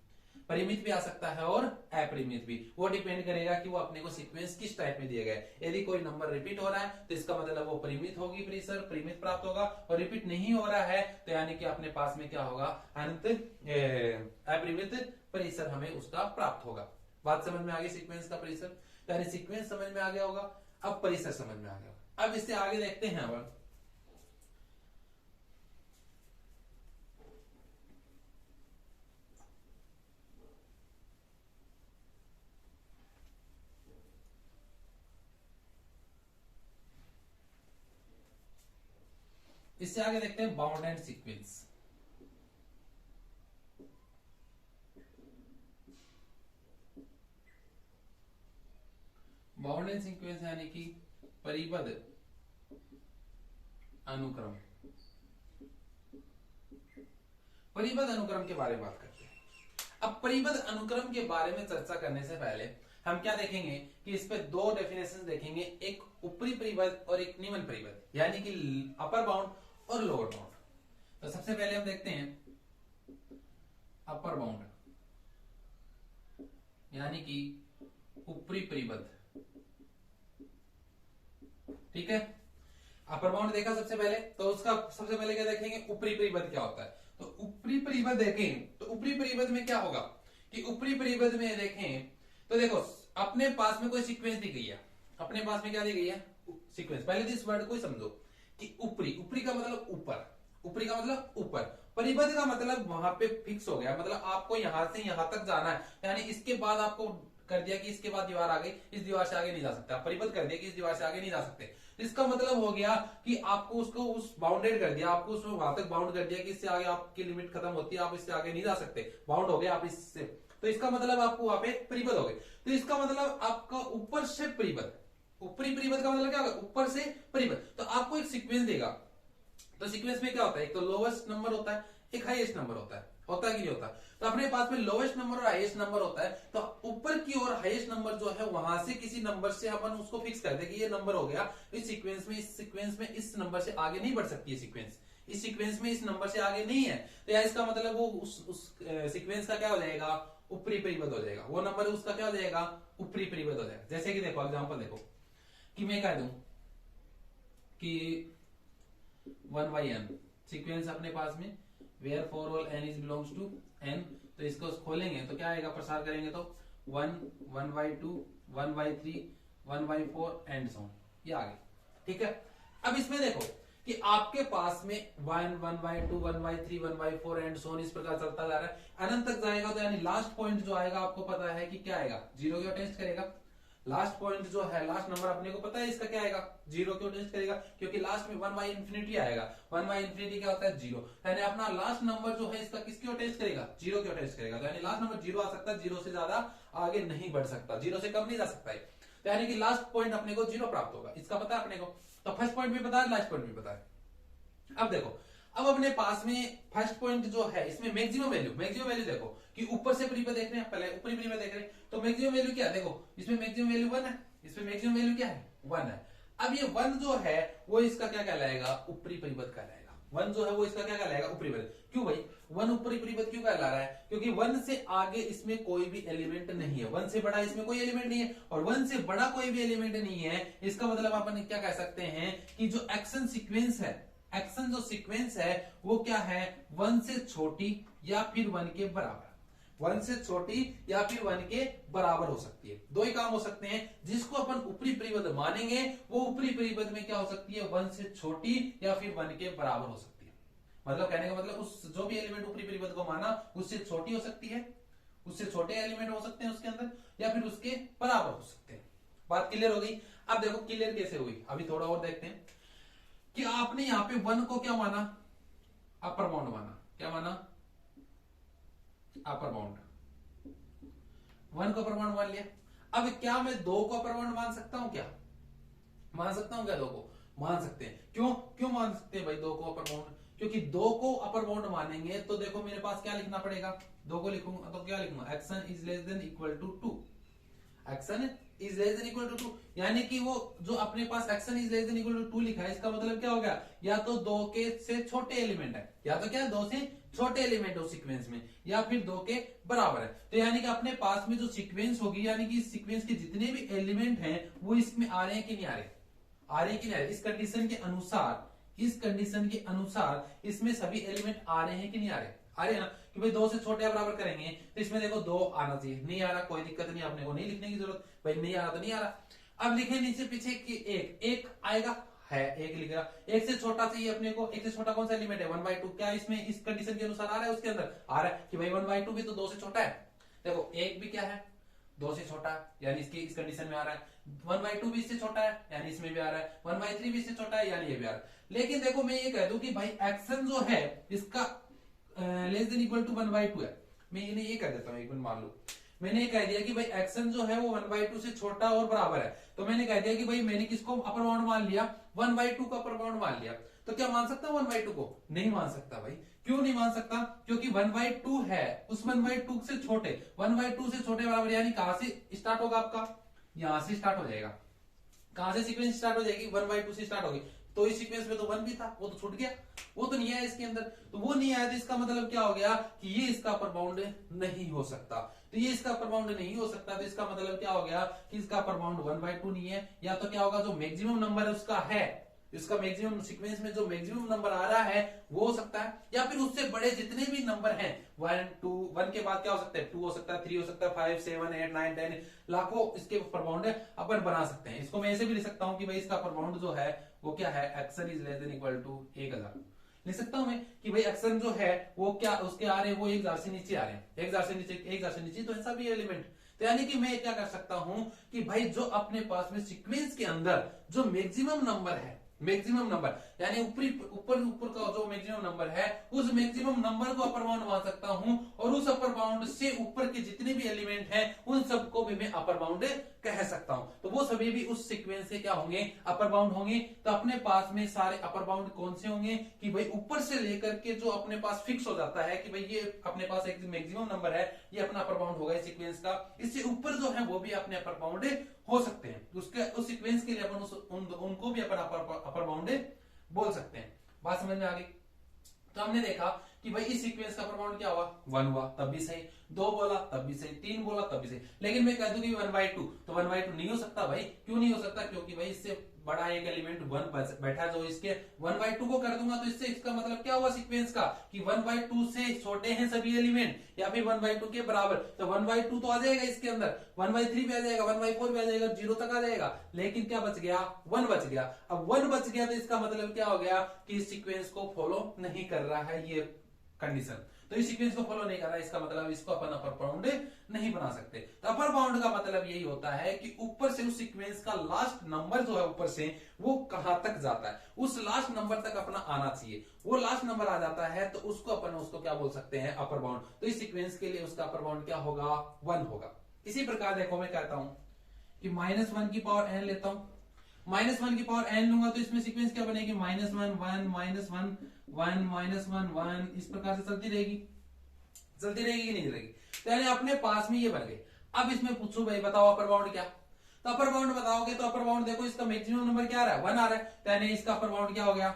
परिमित भी आ सकता है और अपरिमित भी। वो डिपेंड करेगा कि वो अपने को सीक्वेंस किस टाइप में दिए गए। यदि कोई नंबर रिपीट हो रहा है तो इसका मतलब वो परिमित होगी, परिसर परिमित प्राप्त होगा। और रिपीट नहीं हो रहा है तो यानी कि अपने पास में क्या होगा, अनंत अपरिमित परिसर हमें उसका प्राप्त होगा। बात समझ में आ गई सीक्वेंस का परिसर। यानी सीक्वेंस समझ में आ गया होगा, अब परिसर समझ में आ गया होगा। अब इससे आगे देखते हैं। अब इससे आगे देखते हैं bound and sequence. Bound and sequence यानी कि परिबद्ध अनुक्रम। परिबद्ध अनुक्रम के बारे में बात करते हैं। अब परिबद्ध अनुक्रम के बारे में चर्चा करने से पहले हम क्या देखेंगे कि इस पे दो डेफिनेशन देखेंगे, एक ऊपरी परिबद्ध और एक निम्न परिबद्ध, यानी कि अपर बाउंड और लोअर बाउंड। तो सबसे पहले हम देखते हैं अपर बाउंड यानी कि ऊपरी परिबद्ध। ठीक है, अपर बाउंड देखा सबसे पहले, तो उसका सबसे पहले क्या देखेंगे, ऊपरी परिबद्ध क्या होता है। तो ऊपरी परिबद्ध देखें तो ऊपरी परिबद्ध में क्या होगा कि ऊपरी परिबद्ध में देखें तो देखो अपने पास में कोई सीक्वेंस दी गई है, अपने पास में क्या दी गई है, सीक्वेंस। पहले तो इस वर्ड को समझो कि ऊपरी, ऊपरी का मतलब ऊपर, ऊपरी का मतलब ऊपर, परिबद्ध का मतलब वहां पे फिक्स हो गया, मतलब आपको यहां से यहां तक जाना है, यानी इसके बाद आपको कर दिया कि इसके बाद दीवार आ गई, इस दीवार से आगे नहीं जा सकता, परिबद्ध कर दिया कि इस दीवार से आगे नहीं जा सकते। इसका मतलब हो गया कि आपको उसको उस बाउंडेड कर दिया, आपको उसमें वहां तक बाउंड कर दिया कि इससे आगे आपकी लिमिट खत्म होती है, आप इससे आगे नहीं जा सकते, बाउंड हो गया आप इससे। तो इसका मतलब आपको वहां पे परिबद्ध हो गए। तो इसका मतलब आपका ऊपर से परिबद्ध, ऊपरी परिबद्ध का मतलब क्या होगा, ऊपर से परिबद्ध। तो आपको एक सीक्वेंस देगा, तो सीक्वेंस में क्या होता है, एक तो लोवेस्ट नंबर होता है, एक हाईएस्ट नंबर होता है कि नहीं होता। तो अपने पास में लोवेस्ट नंबर और हाईएस्ट नंबर होता है, तो ऊपर की ओर हाईएस्ट नंबर जो है वहां से किसी नंबर से अपन उसको फिक्स कर दे कि ये नंबर हो गया, इस सीक्वेंस में इस नंबर से आगे नहीं बढ़ सकती है सीक्वेंस, इस सीक्वेंस में इस नंबर से आगे नहीं है। तो यार इसका मतलब वो उस सीक्वेंस का क्या हो जाएगा, ऊपरी परिबद्ध हो जाएगा, वो नंबर उसका क्या हो जाएगा, ऊपरी परिबद्ध हो जाएगा। जैसे कि देखो एग्जांपल देखो कि मैं कह दूं कि 1/n सीक्वेंस अपने पास में where for all n is belongs to n, तो इसको खोलेंगे तो क्या आएगा, प्रसार करेंगे तो 1, 1/2, 1/3, 1/4 एंड सो ऑन, ये आ गए। ठीक है, अब इसमें देखो कि आपके पास में 1, 1/2, 1/3, 1/4 एंड सो ऑन इस प्रकार चलता जा रहा है, अनंत तक जाएगा। तो यानी लास्ट पॉइंट जो आएगा आपको पता है कि क्या आएगा, जीरो क्यों टेस्ट करेगा। लास्ट पॉइंट जो है, लास्ट नंबर अपने को पता है इसका क्या आएगा, जीरो क्यों टेस्ट करेगा, क्योंकि लास्ट में 1/∞ आएगा। 1/∞ क्या होता है, जीरो। यानी अपना लास्ट नंबर जो है इसका किसकी ओर टेस्ट करेगा, जीरो की ओर टेस्ट करेगा। तो यानी लास्ट नंबर जीरो आ सकता है, जीरो से ज्यादा आगे नहीं बढ़ सकता, जीरो से कम नहीं जा सकता है। तो यानी कि लास्ट पॉइंट अपने को जीरो प्राप्त होगा, इसका पता है अपने को। तो फर्स्ट पॉइंट भी पता है, लास्ट पॉइंट भी पता है। अब देखो, अब अपने पास में फर्स्ट पॉइंट जो है इसमें मैक्सिमम वैल्यू देखो कि ऊपर से परिबद्ध देख रहे हैं, पहले ऊपरी परिबद्ध देख रहे हैं, तो मैक्सिमम वैल्यू क्या है, देखो इसमें मैक्सिमम वैल्यू 1 है, इसमें मैक्सिमम वैल्यू क्या है, 1 है। अब ये 1 जो है वो इसका क्या कहलाएगा, ऊपरी परिबद्ध कहलाएगा। 1 जो है वो इसका क्या कहलाएगा, ऊपरी परिबद्ध। क्यों भाई 1 ऊपरी परिबद्ध क्यों कहला रहा है, क्योंकि 1 से आगे इसमें कोई भी एलिमेंट नहीं है, 1 से बड़ा इसमें कोई एलिमेंट नहीं है, और 1 से बड़ा कोई भी एलिमेंट नहीं है। इसका मतलब अपन क्या कह सकते हैं कि जो एक्शन सीक्वेंस है, एक्शन जो सीक्वेंस है वो क्या है, 1 से छोटी या फिर 1 के बराबर, 1 से छोटी या फिर 1 के बराबर हो सकती है। दो ही काम हो सकते हैं, जिसको अपन ऊपरी परिबद्ध मानेंगे वो ऊपरी परिबद्ध में क्या हो सकती है, 1 से छोटी या फिर 1 के बराबर हो सकती है। मतलब कहने का मतलब उस जो भी एलिमेंट ऊपरी परिबद्ध को माना उससे छोटी हो सकती है, उससे छोटे एलिमेंट हो सकते हैं उसके अंदर, या फिर उसके बराबर हो सकते हैं। बात क्लियर हो गई। अब देखो क्लियर कैसे हुई, अभी थोड़ा और देखते हैं कि आपने यहाँ पे 1 को क्या माना, अपर बाउंड माना, क्या माना, अपर बाउंड, 1 को अपर बाउंड मान लिया। अब क्या मैं 2 को अपर बाउंड मान सकता हूं, क्या मान सकता हूं, क्या 2 को मान सकते हैं। क्यों मान सकते हैं भाई 2 को अपर बाउंड, क्योंकि 2 को अपर बाउंड मानेंगे तो देखो मेरे पास क्या लिखना पड़ेगा, 2 को लिखूंगा तो क्या लिखूंगा, action is less than equal to 2, action is less than equal to 2, यानी कि वो जो अपने पास action is less than equal to 2 लिखा है, इसका मतलब क्या हो गया, या तो 2 के से छोटे एलिमेंट है, या तो क्या है 2 से छोटे एलिमेंट हो सीक्वेंस में, या फिर 2 के बराबर है। तो यानी कि अपने पास में जो सीक्वेंस होगी, यानी कि इस सीक्वेंस के जितने भी एलिमेंट हैं वो इसमें आ रहे हैं कि नहीं आ रहे, आ रहे हैं कि नहीं आ रहे। इस कंडीशन के अनुसार, इस कंडीशन के अनुसार इसमें सभी एलिमेंट आ रहे हैं कि नहीं आ रहे, आ रहे हैं ना, कि भाई 2 से छोटे या बराबर करेंगे तो इसमें देखो 2 आना चाहिए, नहीं आ रहा कोई दिक्कत नहीं, अपने को नहीं लिखने की जरूरत, भाई नहीं आ रहा तो नहीं आ रहा। अब लिखे नीचे पीछे कि एक आएगा, है एक लिख रहा, एक से छोटा चाहिए अपने को, एक से छोटा कौन सा एलिमेंट है, 1/2, क्या इसमें इस कंडीशन के अनुसार आ रहा है, उसके अंदर आ रहा है कि भाई 1/2 भी तो 2 से छोटा है। देखो एक भी क्या है, 2 से छोटा यानी इसकी इस कंडीशन में आ रहा है, 1/2 भी इससे छोटा है यानी इसमें भी आ रहा है, 1/3 भी इससे छोटा है यानी ये भी आ रहा है। लेकिन देखो मैं ये कह दूं कि भाई एक्शन जो है इसका लेस देन इक्वल टू 1/2 है, मैं इन्हें ये कह देता हूँ, एक मिनट मान लो मैंने ये कह दिया कि भाई एक्शन जो है वो 1/2 से छोटा और बराबर है, तो मैंने कह दिया कि भाई मैंने किसको अपर बाउंड मान लिया, 1/2 का अपर बाउंड मान लिया, तो क्या मान सकता हूं 1/2 को? नहीं मान सकता भाई। क्यों नहीं मान सकता? क्योंकि 1/2 है उस 1/2 से छोटे, 1/2 से छोटे बराबर यानी कहां से स्टार्ट होगा आपका, यहां से स्टार्ट हो जाएगा। कहां से सीक्वेंस स्टार्ट हो जाएगी? 1/2 से स्टार्ट होगी, तो इस सीक्वेंस में तो 1 भी था, वो तो छूट गया, वो तो नहीं आया इसके अंदर, तो वो नहीं आया तो इसका मतलब क्या हो गया कि ये इसका अपर बाउंड नहीं हो सकता। तो ये इसका अपर बाउंड नहीं हो सकता, तो इसका मतलब क्या हो गया कि इसका अपर बाउंड 1/2 नहीं है, या तो क्या होगा जो मैक्सिमम नंबर है उसका है, इसका मैक्सिमम सीक्वेंस में जो मैक्सिमम नंबर आ रहा है वो हो सकता है, या फिर उससे बड़े जितने भी नंबर हैं 1 2 1 के बाद क्या हो सकता है 2 हो सकता है, 3 हो सकता है, 5 7 8 9 10 लाखों इसके अपर बाउंड अपन बना सकते हैं। इसको मैं ऐसे भी लिख सकता हूं कि भाई इसका अपर बाउंड जो है वो क्या है, x n is less than equal to 1000 लिख सकता हूं मैं कि भाई एक्शन जो है वो क्या उसके आ रहे हैं वो 1000 से नीचे आ रहे हैं, 1000 से नीचे, 1000 से नीचे तो ऐसा भी एलिमेंट, तो यानी कि मैं क्या कर सकता हूं कि भाई जो अपने पास में सीक्वेंस के अंदर जो मैक्सिमम नंबर है, मैक्सिमम नंबर यानी ऊपर ऊपर का जो मैक्सिमम नंबर है उस मैक्सिमम नंबर को अपर बाउंड मान सकता हूं, और उस अपर बाउंड से ऊपर के जितने भी एलिमेंट हैं उन सबको भी मैं अपर बाउंड कह सकता हूं, तो वो सभी भी उस सीक्वेंस से क्या होंगे, अपर बाउंड होंगे। तो अपने पास में सारे अपर बाउंड कौन से होंगे कि भाई ऊपर से लेकर के जो अपने पास फिक्स हो जाता है कि भाई ये अपने पास एक मैक्सिमम नंबर है, ये अपना अपर बाउंड होगा इस सीक्वेंस का, इससे ऊपर जो है वो भी अपने अपर बाउंड हो सकते हैं, उसके उस सीक्वेंस के लिए अपन उनको भी अपन अपर बाउंड बोल सकते हैं। बात समझ में आ गई? तो हमने देखा कि भाई इस सीक्वेंस का अपर बाउंड क्या हुआ, 1 हुआ तब भी सही, 2 बोला तब भी सही, 3 बोला तब भी सही, लेकिन मैं कह दूं कि 1/2 तो 1/2 नहीं हो सकता भाई। क्यों नहीं हो सकता? क्योंकि भाई इससे बड़ा एक एलिमेंट 1 बैठा, जो इसके 1/2 को कर दूंगा तो इससे इसका मतलब क्या हुआ सीक्वेंस का कि 1/2 से छोटे हैं सभी एलिमेंट या फिर 1/2 के बराबर, तो 1/2 तो आ जाएगा इसके अंदर, 1/3 भी आ जाएगा, 1/4 भी आ जाएगा, 0 तक आ जाएगा, लेकिन क्या बच गया, 1 बच गया। अब 1 बच गया तो इसका मतलब क्या हो गया कि इस सीक्वेंस को फॉलो नहीं कर रहा है ये कंडीशन, तो इस सीक्वेंस को फॉलो नहीं कर रहा है, इसका मतलब इसको अपन अपर बाउंड नहीं बना सकते। तो अपर बाउंड का मतलब यही होता है कि ऊपर से उस सीक्वेंस का लास्ट नंबर जो है ऊपर से वो कहां तक जाता है, उस लास्ट नंबर तक अपना आना चाहिए, वो लास्ट नंबर आ जाता है तो उसको अपन उसको क्या बोल सकते हैं, अपर बाउंड। तो इस सीक्वेंस के लिए उसका अपर बाउंड क्या होगा, 1 होगा। इसी प्रकार देखो मैं कहता हूं कि -1 की पावर n लेता हूं, -1 की पावर n लूंगा तो इसमें सीक्वेंस क्या बनेगी, -1 1 -1 1 -1 1, इस प्रकार से चलती रहेगी कि नहीं चलेगी? तो यानी अपने पास में ये बन गए। अब इसमें पूछो भाई बताओ अपर बाउंड क्या, तो अपर बाउंड बताओगे तो अपर बाउंड देखो इसका मैक्सिमम नंबर क्या आ रहा है, 1 आ रहा है, तो यानी इसका अपर बाउंड क्या हो गया,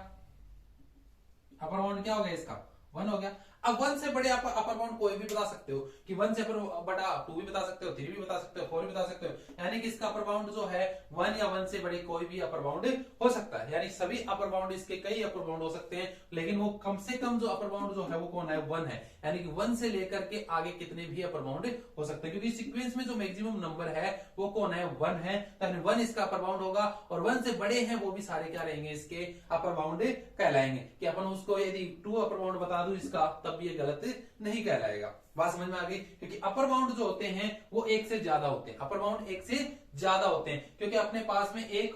अपर बाउंड क्या हो गया इसका, 1 हो गया। अब 1 से बड़े अपर बाउंड कोई भी बता सकते हो कि 1 से बड़ा 2 भी बता सकते हो, 3 भी बता सकते हो, 4 भी बता सकते हो, यानी कि इसका अपर बाउंड जो है 1 या 1 से बड़े कोई भी अपर बाउंड हो सकता है, यानी सभी अपर बाउंड इसके कई अपर बाउंड हो सकते हैं, लेकिन वो कम से कम जो अपर बाउंड जो है वो कौन है, 1 है, यानी कि 1 से लेकर के आगे कितने भी अपर बाउंड हो सकते हैं, क्योंकि सीक्वेंस में जो मैक्सिमम नंबर है वो कौन है, 1 है, यानी 1 इसका अपर बाउंड होगा, और 1 से बड़े हैं वो भी सारे क्या रहेंगे, इसके अपर बाउंड कहलाएंगे। कि अपन उसको यदि 2 अपर बाउंड बता दूं इसका तब भी ये गलत नहीं कहलाएगा। बात समझ में आ गई? क्योंकि अपर बाउंड जो होते हैं वो 1 से ज्यादा होते हैं, अपर बाउंड 1 से ज्यादा होते हैं, क्योंकि अपने पास में एक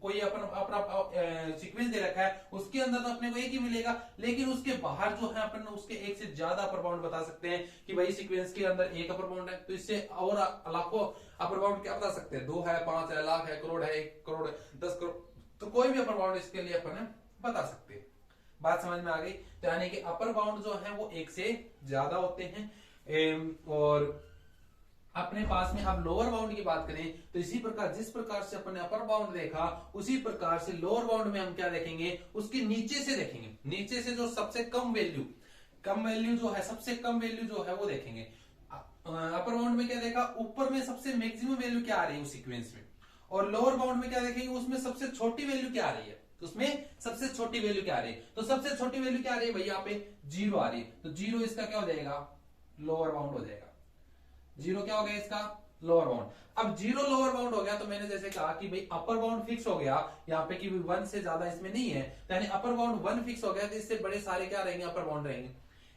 कोई अपना सीक्वेंस दे रखा है उसके अंदर तो अपने को एक ही मिलेगा, लेकिन उसके बाहर जो है अपन उसके 1 से ज्यादा अपर बाउंड बता सकते हैं कि भाई सीक्वेंस के अंदर एक अपर बाउंड है, तो इससे और लाखों अपर बाउंड क्या बता सकते हैं, 2 है, 5 है, लाख है, करोड़ है, 1 करोड़ है, 10 करोड़, तो कोई भी अपर बाउंड इसके लिए अपन बता सकते हैं। बात समझ में आ गई? तो यानी कि अपर बाउंड जो है वो 1 से ज्यादा होते हैं। और अपने पास में अब लोअर बाउंड की बात करें तो इसी प्रकार जिस प्रकार से अपन ने अपर बाउंड देखा उसी प्रकार से लोअर बाउंड में हम क्या देखेंगे, उसके नीचे से देखेंगे, नीचे से जो सबसे कम वैल्यू जो है, सबसे कम वैल्यू जो है वो देखेंगे। अपर बाउंड में क्या देखा, ऊपर में सबसे मैक्सिमम वैल्यू क्या आ रही है उस सीक्वेंस में, और लोअर बाउंड में क्या देखेंगे, उसमें सबसे छोटी वैल्यू क्या आ रही है, उसमें सबसे छोटी वैल्यू क्या आ रही है, तो सबसे छोटी वैल्यू क्या आ रही है भाई, यहाँ पे 0 आ रही है, तो 0 इसका क्या हो जाएगा, लोअर बाउंड हो जाएगा, 0 क्या हो गया इसका, लोअर बाउंड। अब 0 लोअर बाउंड हो गया तो मैंने जैसे कहा कि भाई अपर बाउंड फिक्स हो गया यहाँ पे कि 1 से ज्यादा इसमें नहीं है, यानी अपर बाउंड 1 फिक्स हो गया, तो इससे बड़े सारे क्या रहेंगे, अपर बाउंड रहेंगे।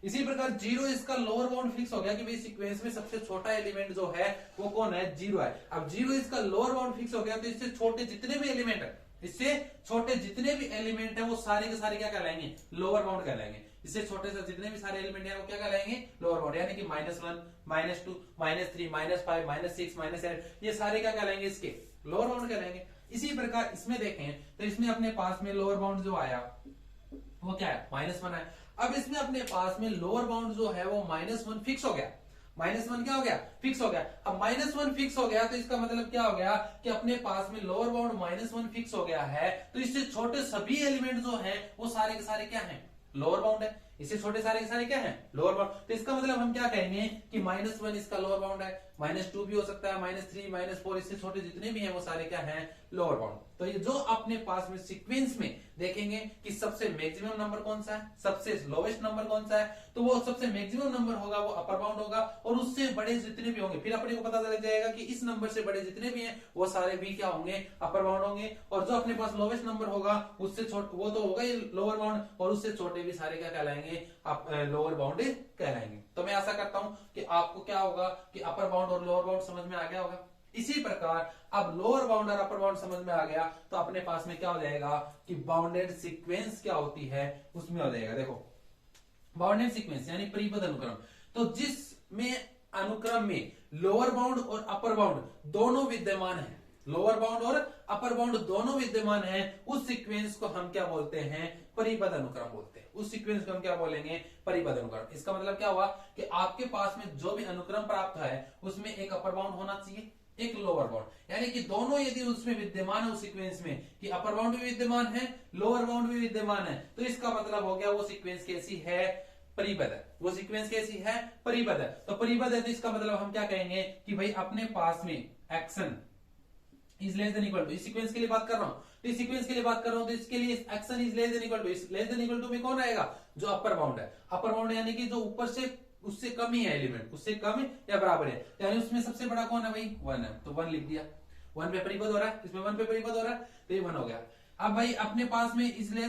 इसी प्रकार जीरो इसका लोअर बाउंड फिक्स हो गया कि भाई सीक्वेंस में सबसे छोटा एलिमेंट जो है वो कौन है, जीरो है। अब जीरो इसका लोअर बाउंड फिक्स हो गया तो इससे छोटे जितने भी एलिमेंट है, इससे छोटे जितने भी एलिमेंट है वो सारे के सारे क्या कहलाएंगे, लोअर बाउंड कहलाएंगे। इससे छोटे से जितने भी सारे एलिमेंट है वो क्या कहलाएंगे, लोअर बाउंड। यानी कि -1, -2, -3, -5, -6, -7 ये सारे क्या कहलाएंगे, इसके लोअर बाउंड कहलाएंगे। इसी प्रकार इसमें देखें तो इसमें अपने पास में लोअर बाउंड जो आया वो क्या है, -1 है। अब इसमें अपने पास में लोअर बाउंड जो है वो -1 फिक्स हो गया। -1 क्या हो गया, फिक्स हो गया। अब -1 फिक्स हो गया तो इसका मतलब क्या हो गया कि अपने पास में लोअर बाउंड -1 फिक्स हो गया है, तो इससे छोटे सभी एलिमेंट जो हैं वो सारे के सारे क्या हैं, लोअर बाउंड है। इससे छोटे सारे के सारे क्या हैं, लोअर बाउंड। तो इसका मतलब हम क्या कहेंगे कि -1 इसका लोअर बाउंड है, -2 भी हो सकता है, -3, -4 इससे छोटे जितने भी हैं वो सारे क्या हैं, लोअर बाउंड। तो ये जो अपने पास में सीक्वेंस में देखेंगे कि सबसे मैक्सिमम नंबर कौन सा है, सबसे लोवेस्ट नंबर कौन सा है, तो वो सबसे मैक्सिमम नंबर होगा वो अपर बाउंड होगा, और उससे बड़े जितने भी होंगे फिर अपने को पता चल जाएगा कि इस नंबर से बड़े जितने भी हैं वो सारे भी क्या होंगे, अपर बाउंड होंगे। और जो अपने पास लोवेस्ट नंबर होगा उससे छोटा वो तो होगा ये लोअर बाउंड, और उससे छोटे भी सारे क्या कहलाएंगे, लोअर बाउंड कहलाएंगे। तो मैं आशा करता हूं कि आपको क्या होगा कि अपर बाउंड और लोअर बाउंड समझ में आ गया होगा। इसी प्रकार अब लोअर बाउंड और अपर बाउंड समझ में आ गया तो अपने पास में क्या हो जाएगा कि बाउंडेड सीक्वेंस क्या होती है उसमें हो जाएगा। देखो बाउंडेड सीक्वेंस यानी परिबद्ध अनुक्रम, तो जिसमें अनुक्रम में लोअर बाउंड और अपर बाउंड दोनों विद्यमान है, लोअर बाउंड और अपर बाउंड दोनों विद्यमान है, उस सीक्वेंस को हम क्या बोलते हैं, परिबद्ध अनुक्रम बोलते हैं। उस सीक्वेंस को हम क्या बोलेंगे, परिबद्ध अनुक्रम। इसका मतलब क्या हुआ कि आपके पास में जो भी अनुक्रम प्राप्त है उसमें एक अपर बाउंड होना चाहिए, एक लोअर बाउंड, यानी कि दोनों यदि उसमें विद्यमान है उस सीक्वेंस में कि अपर बाउंड भी विद्यमान है, लोअर बाउंड भी विद्यमान है, तो इसका मतलब हो गया वो सीक्वेंस कैसी है, परिबद्ध है। वो सीक्वेंस कैसी है, परिबद्ध है। तो परिबद्ध है तो इसका मतलब हम क्या कहेंगे कि भाई अपने पास में x n is less than equal to, इस सीक्वेंस के लिए बात कर रहा हूं, तो इस सीक्वेंस के लिए बात कर रहा हूं तो इसके लिए x n is less than equal to, इस लेस देन इक्वल टू में कौन आएगा, जो अपर बाउंड है। अपर बाउंड यानी कि जो ऊपर से उससे कम ही है एलिमेंट, उससे कम या बराबर है, यानी उसमें सबसे बड़ा कौन है भाई, 1 है, तो 1 लिख दिया। 1 पे परिबद्ध हो रहा है, इसमें 1 पे परिबद्ध हो रहा है तो ये 1 हो गया। अब भाई अपने पास में इसलिए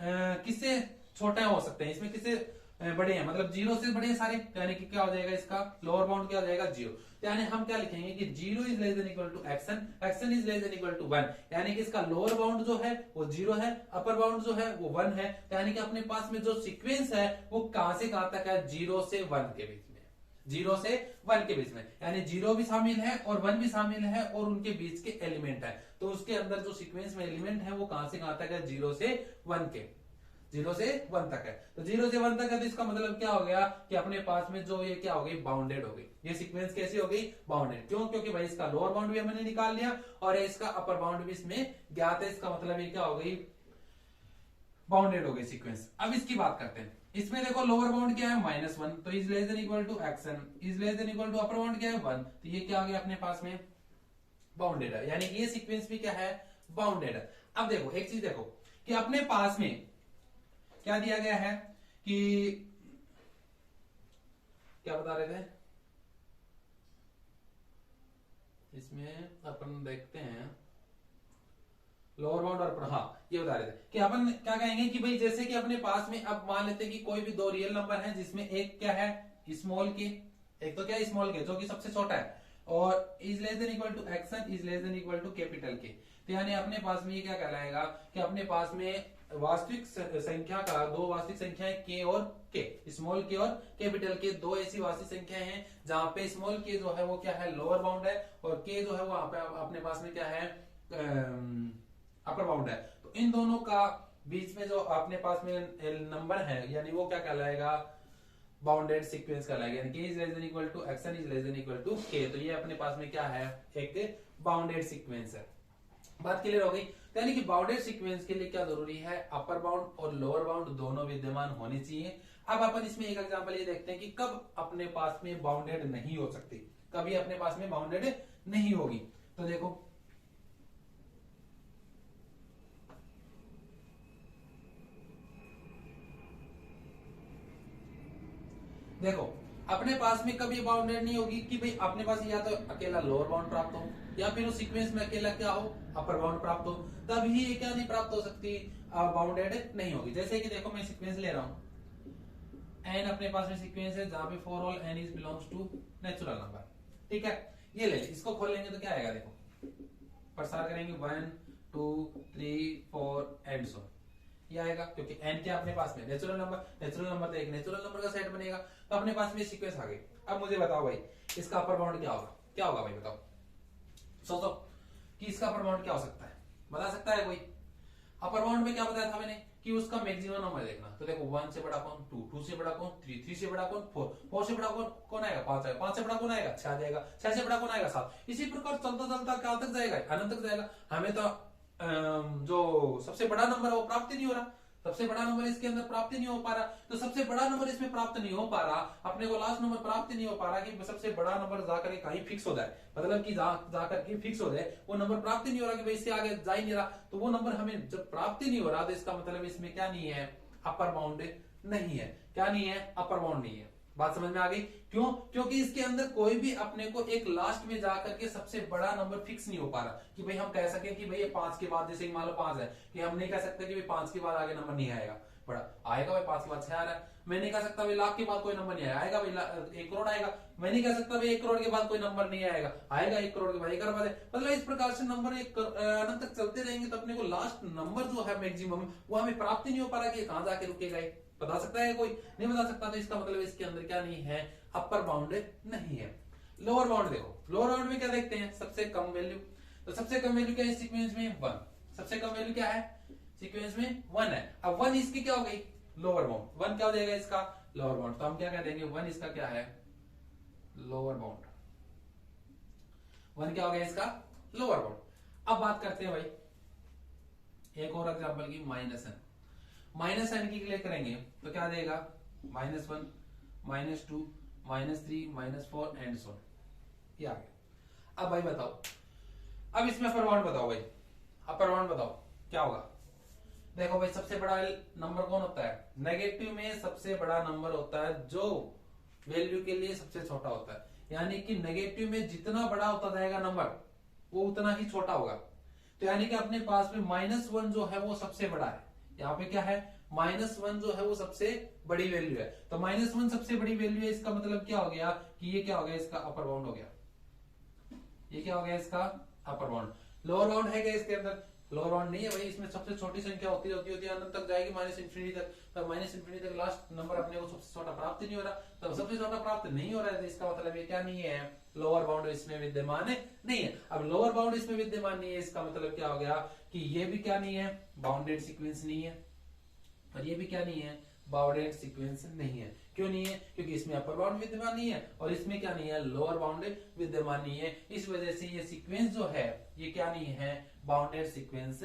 किससे छोटा हो सकते हैं, इसमें किससे बड़े हैं, मतलब 0 से बड़े हैं सारे, यानी कि क्या हो जाएगा इसका लोअर बाउंड क्या हो जाएगा, 0। यानी हम क्या लिखेंगे कि 0 is less than equal to x n, x n is less than equal to 1, यानी कि इसका लोअर बाउंड जो है वो 0 है, अपर बाउंड जो है वो 1 है। यानी कि अपने पास में जो सीक्वेंस है वो कहां से कहां तक है, 0 से 1 के बीच में, 0 से 1 के बीच में, यानी 0 भी शामिल है और 1 भी शामिल है और उनके बीच के एलिमेंट है। तो उसके अंदर जो सीक्वेंस में एलिमेंट है वो कहां से कहां तक है, 0 से 1 के, 0 से 1 तक है। तो 0 से 1 तक है तो इसका मतलब क्या हो गया कि अपने पास में जो ये क्या हो गई, बाउंडेड हो गई। ये सीक्वेंस कैसी हो गई, बाउंडेड। क्यों, क्योंकि भाई इसका लोअर बाउंड भी हमने निकाल लिया और इसका अपर बाउंड भी इसमें ज्ञात है, इसका मतलब ये क्या हो गई, बाउंडेड हो गई सीक्वेंस। अब इसकी बात करते हैं। इसमें देखो लोअर बाउंड क्या है, -1, तो is less than equal to x n is less than equal to upper bound क्या है, 1, तो ये क्या आ गया अपने पास में, बाउंडेड है, यानी कि ये सीक्वेंस भी क्या है, बाउंडेड है। अब देखो एक चीज देखो कि अपने पास में क्या दिया गया है कि क्या बता रहे थे, इसमें अपन देखते हैं लोअर बाउंड और हाँ ये बता रहे थे कि अपन क्या कहेंगे कि भाई जैसे कि अपने पास में अब मान लेते हैं कि कोई भी दो रियल नंबर है जिसमें एक क्या है स्मॉल के, एक तो क्या है स्मॉल के जो कि सबसे छोटा है, और is less than equal to x n is less than equal to capital K. तो यानी अपने पास में ये क्या कहलाएगा कि अपने पास में वास्तविक संख्या का दो वास्तविक संख्याएं के और के, स्मॉल के और कैपिटल के, दो ऐसी वास्तविक संख्याएं हैं जहां पे स्मॉल के जो है वो क्या है लोअर बाउंड है और के जो है वो अपने पास में क्या है अपर बाउंड है। तो इन दोनों का बीच में जो अपने पास में नंबर है यानी वो क्या कहलाएगा, बाउंडेड सीक्वेंस कहलाएगा, यानी k is less than equal to x n is less than equal to k। तो ये अपने पास में क्या है, एक बाउंडेड सीक्वेंस है। बात क्लियर हो गई। तो यानी कि बाउंडेड सीक्वेंस के लिए क्या जरूरी है, अपर बाउंड और लोअर बाउंड दोनों विद्यमान होने चाहिए। अब अपन इसमें एक एग्जांपल ये देखते हैं कि कब अपने पास में बाउंडेड नहीं हो सकती, कभी अपने पास में बाउंडेड नहीं होगी। तो देखो अपने पास में कभी बाउंडेड नहीं होगी कि भाई अपने पास या तो अकेला लोअर बाउंड प्राप्त हो या फिर उस सीक्वेंस में अकेला क्या हो, अपर बाउंड प्राप्त हो, तभी ये क्या नहीं प्राप्त हो सकती, बाउंडेड नहीं होगी। जैसे कि देखो मैं सीक्वेंस ले रहा हूं एन अपने पास में सीक्वेंस है जहां पे for all n is belongs to natural number, ठीक है। ये ले इसको खोल लेंगे तो क्या आएगा, देखो प्रसार करेंगे 1 2 3 4 एंड सो, ये आएगा क्योंकि एन क्या अपने पास में नेचुरल नंबर तो एक नेचुरल नंबर का सेट बनेगा, तो अपने पास में सीक्वेंस आ गई। अब मुझे बताओ भाई इसका अपर बाउंड क्या होगा भाई बताओ, सोचो कि इसका अपर बाउंड क्या हो सकता है, बता सकता है कोई? अपर बाउंड में क्या बताया था मैंने कि उसका मैक्सिमम नंबर देखना, तो देखो 1 से बड़ा कौन 2, 2 से बड़ा कौन 3, 3 से बड़ा कौन 4, 4 से बड़ा कौन आएगा 5 आएगा, 5 से बड़ा कौन आएगा 6 आ जाएगा, 6 से बड़ा कौन आएगा 7। इसी प्रकार चलता चलता क्या तक जाएगा, अनंत तक जाएगा। हमें तो जो सबसे बड़ा नंबर है वो प्राप्त ही नहीं हो रहा, सबसे बड़ा नंबर इसके अंदर प्राप्त नहीं हो पा रहा, तो सबसे बड़ा नंबर इसमें प्राप्त नहीं हो पा रहा, अपने को लास्ट नंबर प्राप्त नहीं हो पा रहा कि सबसे बड़ा नंबर जाकर के कहीं फिक्स हो जाए, मतलब कि जाकर के फिक्स हो जाए, वो नंबर प्राप्त नहीं हो रहा कि भाई इससे आगे जा ही नहीं रहा, तो वो नंबर हमें जब प्राप्त नहीं हो रहा तो इसका मतलब इसमें क्या नहीं है, अपर बाउंड नहीं है। क्या नहीं है, अपर बाउंड नहीं है। बात समझ में आ गई? क्यों? क्योंकि इसके अंदर कोई भी अपने को एक लास्ट में जाकर के सबसे बड़ा नंबर फिक्स नहीं हो पा रहा कि भाई हम कह सके कि भाई ये 5 के बाद, जैसे मान लो 5 है, कि हम नहीं कह सकते कि भाई 5 के बाद आगे नंबर नहीं आएगा, बड़ा आएगा भाई 5 के बाद 6 आ रहा है। मैं नहीं कह सकता भाई लाख के बाद कोई नंबर नहीं आएगा, भाई 1 करोड़ आएगा। मैं नहीं कह सकता भाई 1 करोड़ के बाद कोई नंबर नहीं आएगा, आएगा 1 करोड़ के बाद 1 अरब। मतलब इस प्रकार से नंबर अनंत तक चलते रहेंगे तो अपने को लास्ट नंबर जो है मैक्सिमम वो हमें प्राप्त ही नहीं हो पा रहा कि कहां जाके रुकेगा। बता सकता है कोई? नहीं बता सकता, तो इसका मतलब इसके अंदर क्या नहीं है, अपर बाउंड नहीं है। लोअर बाउंड देखो, लोअर बाउंड में क्या देखते हैं, सबसे कम वैल्यू। तो सबसे कम वैल्यू क्या है सीक्वेंस में 1, सबसे कम वैल्यू क्या है सीक्वेंस में 1 है। अब 1 इसकी क्या हो गई, लोअर बाउंड। 1 क्या हो जाएगा इसका, लोअर बाउंड। तो हम क्या कह देंगे 1 इसका क्या है, लोअर बाउंड। 1 क्या हो गया इसका, लोअर बाउंड। अब बात करते हैं भाई एक और एग्जांपल की, माइनस एन। माइनस एन की क्लियर करेंगे तो क्या देगा, -1 -2 -3 -4 एंड सो, ये आ गया। अब भाई बताओ, अब इसमें अपर बाउंड बताओ भाई, अपर बाउंड बताओ क्या होगा। देखो भाई सबसे बड़ा नंबर कौन होता है, नेगेटिव में सबसे बड़ा नंबर होता है जो वैल्यू के लिए सबसे छोटा होता है, यानी कि नेगेटिव में जितना बड़ा होता जाएगा नंबर वो उतना ही छोटा होगा। तो यानी कि अपने पास में -1 जो है वो सबसे बड़ा है, यहाँ पे क्या है -1 जो है वो सबसे बड़ी वैल्यू है। तो -1 सबसे बड़ी वैल्यू है, इसका मतलब क्या हो गया कि ये क्या हो गया, इसका अपर बाउंड हो गया। ये क्या हो गया इसका अपर बाउंड। लोअर बाउंड है क्या इसके अंदर, लोअर बाउंड नहीं है भाई। इसमें सबसे छोटी संख्या होती है अनंत तक जाएगी, -∞ तक। तो -∞ तक लास्ट नंबर अपने को सबसे छोटा प्राप्त नहीं हो रहा, तो सबसे छोटा प्राप्त नहीं हो रहा है, तो इसका मतलब ये क्या नहीं है, लोअर बाउंड इसमें विद्यमान नहीं है। अब लोअर बाउंड इसमें विद्यमान नहीं है, इसका मतलब क्या हो गया कि ये भी क्या नहीं है, बाउंडेड सीक्वेंस नहीं है, और ये भी क्या नहीं है, बाउंडेड सीक्वेंस नहीं है। क्यों नहीं है, क्योंकि इसमें अपर बाउंड विद्यमान नहीं है और इसमें क्या नहीं है, लोअर बाउंड विद्यमान नहीं है। इस वजह से ये सीक्वेंस जो है ये क्या नहीं है, बाउंडेड सीक्वेंस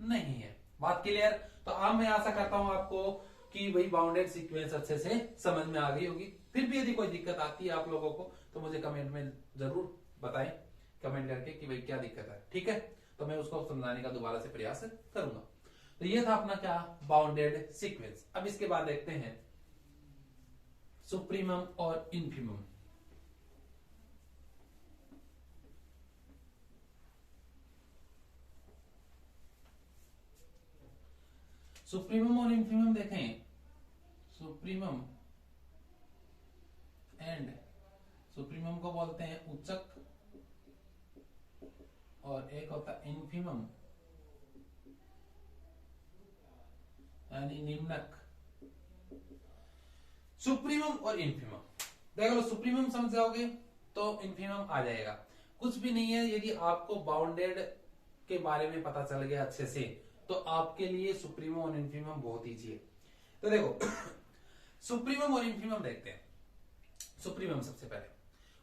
नहीं है। बात क्लियर? तो अब मैं आशा करता हूं आपको कि भाई बाउंडेड सीक्वेंस अच्छे से समझ में आ गई होगी। फिर भी यदि कोई दिक्कत आती है आप लोगों को तो मुझे कमेंट में जरूर बताएं, कमेंट करके कि भाई क्या दिक्कत है, ठीक है। तो मैं उसको समझाने का दोबारा से प्रयास करूंगा। तो ये था अपना क्या, बाउंडेड सीक्वेंस। अब इसके बाद देखते हैं सुप्रीमम और इन्फीमम। सुप्रीमम और इन्फीमम देखें, सुप्रीमम एंड, सुप्रीमम को बोलते हैं उच्चक और एक होता है इन्फीमम यानी निम्नक। सुप्रीमम और इन्फीमम देख लो, सुप्रीमम समझ जाओगे तो इन्फीमम आ जाएगा। कुछ भी नहीं है, यदि आपको बाउंडेड के बारे में पता चल गया अच्छे से तो आपके लिए सुप्रीमम और इन्फीमम बहुत ईजी है। तो देखो सुप्रीमम और इन्फीमम देखते हैं। सुप्रीमम सबसे पहले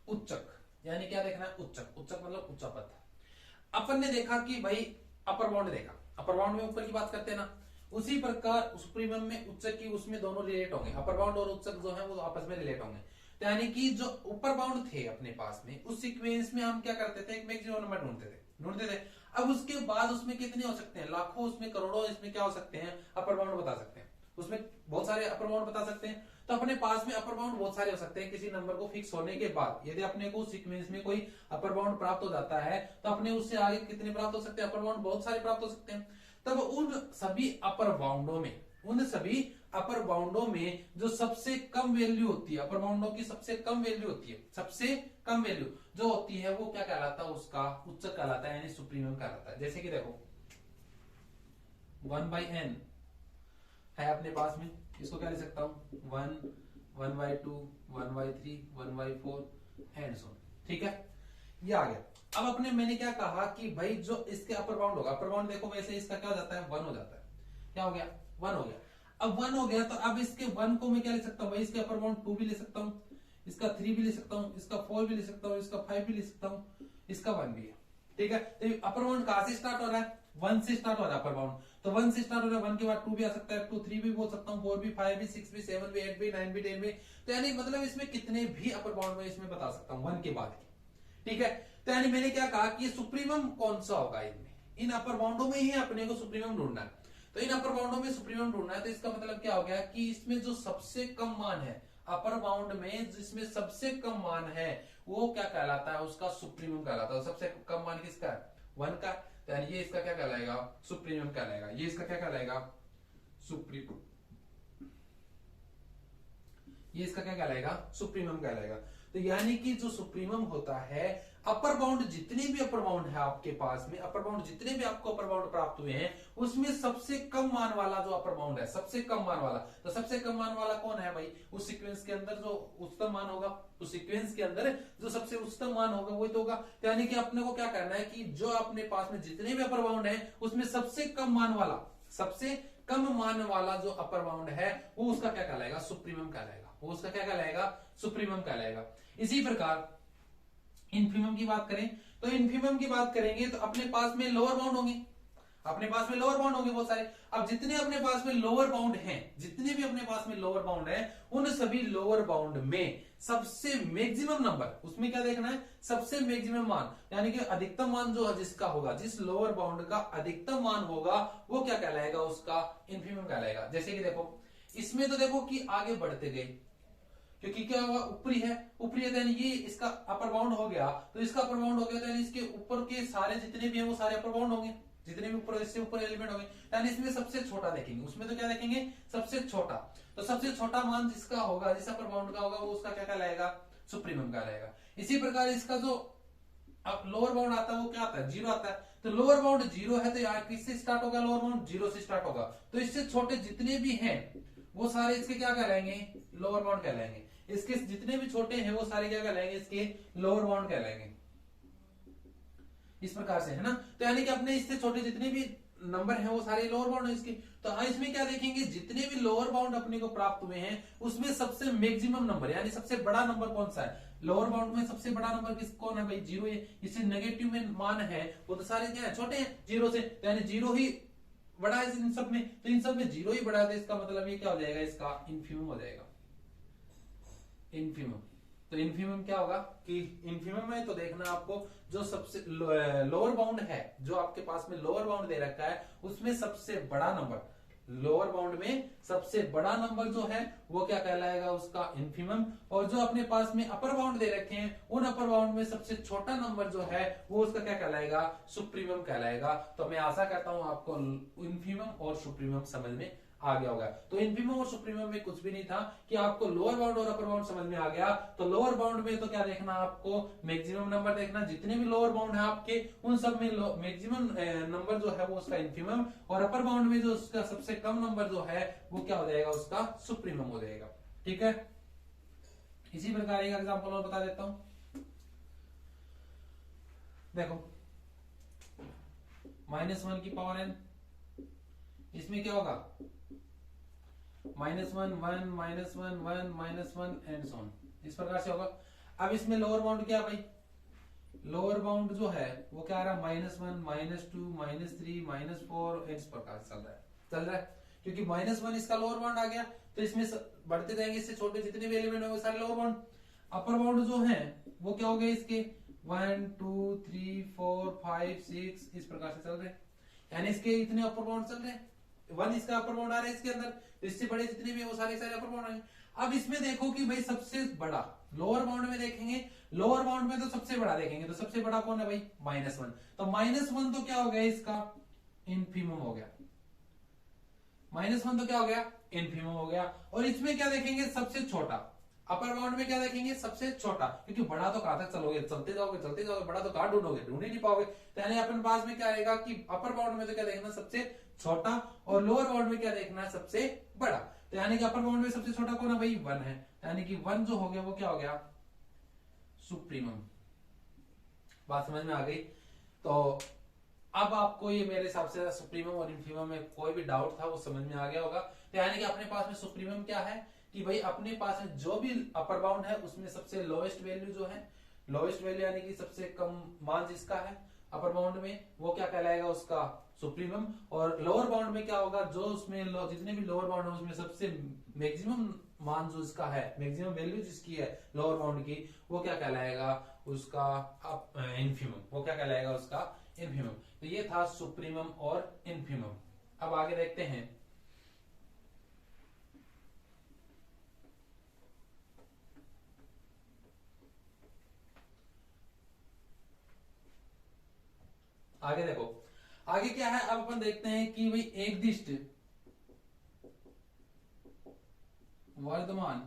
उच्चक, यानी क्या देखना है, उच्चक। उच्चक मतलब उच्चा पद। अपन ने देखा कि भाई अपर बाउंड देखा, अपर बाउंड में ऊपर की बात करते हैं ना, उसी प्रकार सुप्रीमम में उच्चक की उसमें दोनों रिलेट होंगे, अपर बाउंड और उच्चक जो है वो आपस में रिलेट होंगे। तो यानी कि जो ऊपर बाउंड थे अपने पास में, उस सीक्वेंस में हम क्या करते थे, एक मैक्सिमम नंबर ढूंढते थे। अब उसके बाद उसमें कितने हो सकते हैं, लाखों, उसमें करोड़ों, इसमें क्या हो सकते हैं, अपर बाउंड बता सकते हैं। उसमें बहुत सारे अपर बाउंड बता सकते हैं। तो अपने पास में अपर बाउंड बहुत सारे हो सकते हैं किसी नंबर को फिक्स होने के बाद। यदि अपने को सीक्वेंस में कोई अपर बाउंड प्राप्त हो जाता है तो अपने उससे आगे कितने प्राप्त हो सकते हैं, अपर बाउंड बहुत सारे प्राप्त हो सकते हैं। तब उन सभी अपर बाउंडों में उन सभी अपर बाउंडों में जो सबसे कम वैल्यू होती है, अपर बाउंडों की सबसे कम वैल्यू होती है, सबसे कम वैल्यू जो होती है वो क्या कहलाता है, उसका उच्चक कहलाता है, यानी सुप्रीमम कहलाता है। जैसे कि देखो 1/n है अपने पास में, इसको क्या लिख सकता हूं 1, 1/2, 1/3, 1/4 एंड सो, ठीक है, ये आ गया। अब अपने मैंने क्या कहा कि भाई जो इसके अपर बाउंड होगा, अपर बाउंड देखो वैसे इसका क्या हो जाता है 1 हो जाता है, क्या हो गया 1 हो गया। अब 1 हो गया तो अब इसके 1 को मैं क्या लिख सकता हूँ भाई, इसके अपर बाउंड 2 भी ले सकता हूँ, इसका 3 भी ले सकता हूँ, इसका 4 भी ले सकता हूँ, इसका 5 भी ले सकता हूँ, इसका 1 भी है, ठीक है। तो अपर बाउंड कहां से स्टार्ट हो रहा है, 1 से स्टार्ट हो रहा है अपर बाउंड, तो 1 से स्टार्ट हो रहा है, 1 के बाद 2 भी आ सकता है, 2 3 भी बोल सकता हूँ, 4 भी, 5 भी, 6 भी, 7 भी, 8 भी, 9 भी, 10 भी, तो यानी मतलब इसमें कितने भी अपर बाउंड में इसमें बता सकता हूँ 1 के बाद की, ठीक है। तो यानी मैंने क्या कहा कि सुप्रीमम कौन सा होगा इनमें, इन अपर बाउंडों में ही अपने को सुप्रीमम ढूंढना है। तो इन अपर बाउंडों में सुप्रीमम ढूंढना है, तो इसका मतलब क्या हो गया कि इसमें जो सबसे कम मान है अपर बाउंड में, जिसमें सबसे कम मान है वो क्या कहलाता है, उसका सुप्रीमम कहलाता है। सबसे कम मान किसका है 1 का, तो यानी ये इसका क्या कहलाएगा सुप्रीमम कहलाएगा, ये इसका क्या कहलाएगा सुप्रीमम, ये इसका क्या कहलाएगा सुप्रीमम कहलाएगा। तो यानी कि जो सुप्रीमम होता है, अपर बाउंड जितने भी अपर बाउंड है आपके पास में, अपर बाउंड जितने भी आपको अपर बाउंड प्राप्त हुए हैं उसमें सबसे कम मान वाला जो अपर बाउंड है, सबसे कम मान वाला, तो सबसे कम मान वाला कौन है भाई, उस सीक्वेंस के अंदर जो उच्चतम मान होगा, उस सीक्वेंस के अंदर जो सबसे उच्चतम मान होगा वही तो होगा। यानी कि अपने को क्या करना है कि जो अपने पास में जितने भी अपर बाउंड है उसमें सबसे कम मान वाला, सबसे कम मान वाला जो अपर बाउंड है वो उसका क्या कहलाएगा सुप्रीमम कहलाएगा, वो उसका क्या कहलाएगा सुप्रीमम कहलाएगा। इसी प्रकार इन्फीमम की बात करें, तो इन्फीमम की बात करेंगे तो अपने पास में लोअर बाउंड होंगे, अपने पास में लोअर बाउंड होंगे बहुत सारे। अब जितने अपने पास में लोअर बाउंड हैं, जितने भी अपने पास में लोअर बाउंड हैं, उन सभी लोअर बाउंड में सबसे मैक्सिमम नंबर, उसमें क्या देखना है सबसे मैक्सिमम मान, यानी कि अधिकतम मान जो जिसका होगा, जिस लोअर बाउंड का अधिकतम मान होगा वो क्या कहलाएगा, उसका इन्फीमम कहलाएगा। जैसे कि देखो इसमें तो देखो कि आगे बढ़ते गए, क्योंकि क्या हुआ ऊपरी है, ऊपरी है तो यानी ये इसका अपर बाउंड हो गया, तो इसका अपर बाउंड हो गया तो यानी इसके ऊपर के सारे जितने भी हैं वो सारे अपर बाउंड होंगे, जितने भी ऊपर इससे ऊपर एलिमेंट होंगे, यानी इसमें सबसे छोटा देखेंगे, उसमें तो क्या देखेंगे सबसे छोटा, तो सबसे छोटा मान जिसका होगा, जिस अपर बाउंड का होगा वो उसका क्या कहलाएगा सुप्रीमम कहलाएगा। इसी प्रकार इसका जो अब लोअर बाउंड आता है वो क्या आता है 0 आता है, तो लोअर बाउंड 0 है तो यार किससे स्टार्ट होगा, लोअर बाउंड 0 से स्टार्ट होगा, तो इससे छोटे जितने भी हैं वो सारे इसके क्या कहलाएंगे लोअर बाउंड कहलाएंगे, इसके जितने भी छोटे हैं वो सारे क्या कहलाएंगे इसके लोअर बाउंड कहलाएंगे, इस प्रकार से है ना। तो यानी कि अपने इससे छोटे जितने भी नंबर हैं वो सारे लोअर बाउंड है इसके। तो इसमें क्या देखेंगे जितने भी लोअर बाउंड अपने को प्राप्त हुए हैं उसमें सबसे मैक्सिमम नंबर यानी सबसे बड़ा नंबर कौन सा है, लोअर बाउंड में सबसे बड़ा नंबर किस कौन है भाई 0 है, इससे नेगेटिव में मान है वो तो सारे क्या है छोटे हैं 0 से, तो यानी 0 ही बड़ा है इन सब में, तो इन सब में 0 ही बड़ा है, तो इसका मतलब ये क्या हो जाएगा इसका इन्फीमम हो जाएगा, इन्फीमम। तो इन्फीमम क्या होगा कि इन्फीमम में तो देखना आपको जो सबसे लोअर बाउंड है, जो आपके पास में लोअर बाउंड दे रखा है उसमें सबसे बड़ा नंबर, लोअर बाउंड में सबसे बड़ा नंबर जो है वो क्या कहलाएगा उसका इन्फीमम, और जो अपने पास में अपर बाउंड दे रखे हैं उन अपर बाउंड में सबसे छोटा नंबर जो है वो उसका क्या कहलाएगा सुप्रीमम कहलाएगा। तो मैं आशा करता हूं आपको इन्फीमम और सुप्रीमम समझ में आ गया होगा। तो इन्फीमम और सुप्रीमम में कुछ भी नहीं था कि आपको लोअर बाउंड और अपर बाउंड समझ में आ गया। तो लोअर बाउंड में तो क्या देखना आपको मैक्सिमम नंबर देखना, जितने भी लोअर बाउंड है आपके उन सब में मैक्सिमम नंबर जो है वो उसका इन्फीमम, और अपर बाउंड में जो उसका सबसे कम नंबर जो है वो क्या हो जाएगा उसका सुप्रीमम हो जाएगा, ठीक है। इसी प्रकार एक एग्जांपल और बता देता हूं, देखो -1 की पावर n, इसमें क्या होगा -1 1 -1 1 -1 एंड सो ऑन, इस प्रकार से होगा। अब इसमें लोअर बाउंड क्या भाई, लोअर बाउंड जो है वो क्या आ रहा है -1 -2 -3 -4 इस प्रकार चल रहा है, क्योंकि -1 इसका लोअर बाउंड आ गया तो इसमें बढ़ते जाएंगे, इससे छोटे जितने भी एलिमेंट होंगे सारे लोअर बाउंड। अपर बाउंड जो है वो क्या हो गए इसके 1 2 3 4 5 6 इस प्रकार से चल रहे, यानी इसके इतने अपर बाउंड चल रहे हैं, 1 इसका अपर बाउंड आ रहा है इसके अंदर, तो इससे बड़े जितने भी वो सारे सारे अपर बाउंड आएंगे। अब इसमें देखो कि भाई सबसे बड़ा लोअर बाउंड में देखेंगे, लोअर बाउंड में तो सबसे बड़ा देखेंगे, तो सबसे बड़ा कौन है भाई -1, तो -1 तो क्या हो गया इसका इन्फीमम हो गया, -1 तो क्या हो गया, इनफिमम हो गया। और इसमें क्या देखेंगे, सबसे छोटा। अपर बाउंड में क्या देखेंगे, सबसे छोटा, क्योंकि बड़ा तो कहां तक चलोगे, चलते जाओगे, बड़ा तो कहां ढूंढोगे, ढूंढ ही नहीं पाओगे। तो यानी अपने पास में क्या आएगा कि अपर बाउंड में तो क्या देखना, सबसे छोटा, और लोअर बाउंड में क्या देखना है, सबसे बड़ा। तो यानी कि अपर बाउंड में सबसे छोटा कौन है भाई, 1 है, यानी कि 1 जो हो गया वो क्या हो गया, सुप्रीमम। बात समझ में आ गई। तो अब आपको ये मेरे हिसाब से सुप्रीमम और इनफीमम में कोई भी डाउट था वो समझ में आ गया होगा। तो यानी कि अपने पास में सुप्रीमम क्या है कि भाई अपने पास में जो भी अपर बाउंड है उसमें सबसे लोएस्ट वैल्यू जो है, लोएस्ट वैल्यू यानी कि सबसे कम मान जिसका है अपर बाउंड में, वो क्या कहलाएगा, उसका सुप्रीमम। और लोअर बाउंड में क्या होगा, जो उसमें जितने भी लोअर बाउंड है उसमें सबसे मैक्सिमम मान जो इसका है, मैक्सिमम वैल्यू जिसकी है लोअर बाउंड की, वो क्या कहलाएगा, उसका इनफीमम, वो क्या कहलाएगा, उसका इनफीमम। तो ये था सुप्रीमम और इनफीमम। अब आगे देखते हैं। आगे देखो, आगे क्या है, अब अपन देखते हैं कि भाई एक दिष्ट वर्धमान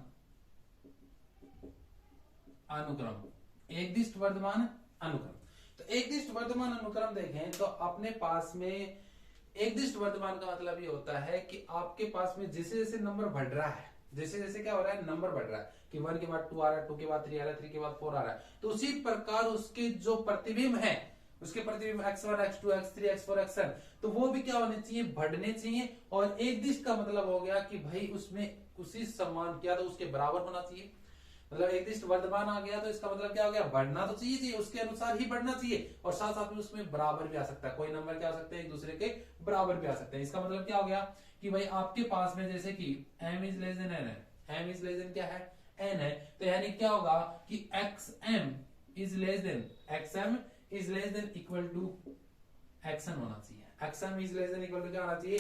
अनुक्रम, एक दिष्ट वर्धमान अनुक्रम। तो एक दिष्ट वर्धमान अनुक्रम देखें तो अपने पास में एक दिष्ट वर्धमान का मतलब ये होता है कि आपके पास में जैसे जैसे नंबर बढ़ रहा है, जैसे जैसे क्या हो रहा है, नंबर बढ़ रहा है कि 1 के बाद 2 आ रहा है, 2 के बाद 3 आ रहा है, 3 के बाद 4 आ रहा है, तो उसी प्रकार उसके जो प्रतिबिंब है, उसके प्रतिबिंब x1 x2 x3 x4 xn, तो वो भी क्या होने चाहिए, बढ़ने चाहिए। और एक दिष्ट का मतलब हो गया कि भाई उसमें उसी समान किया तो उसके बराबर होना चाहिए। मतलब एक दिष्ट वर्धमान आ गया तो इसका मतलब क्या हो गया, बढ़ना तो चाहिए, उसके अनुसार ही बढ़ना चाहिए, और साथ साथ में उसमें बराबर भी आ सकता है, कोई नंबर क्या हो सकते हैं, एक दूसरे के बराबर भी आ सकते हैं। इसका मतलब क्या हो गया कि भाई आपके पास में जैसे कि m is less than n है, m इज लेस देन क्या है, n है, तो यानी क्या होगा कि xm is less than xm is less than equal to xn होना चाहिए, xm is less than equal to क्या होना चाहिए,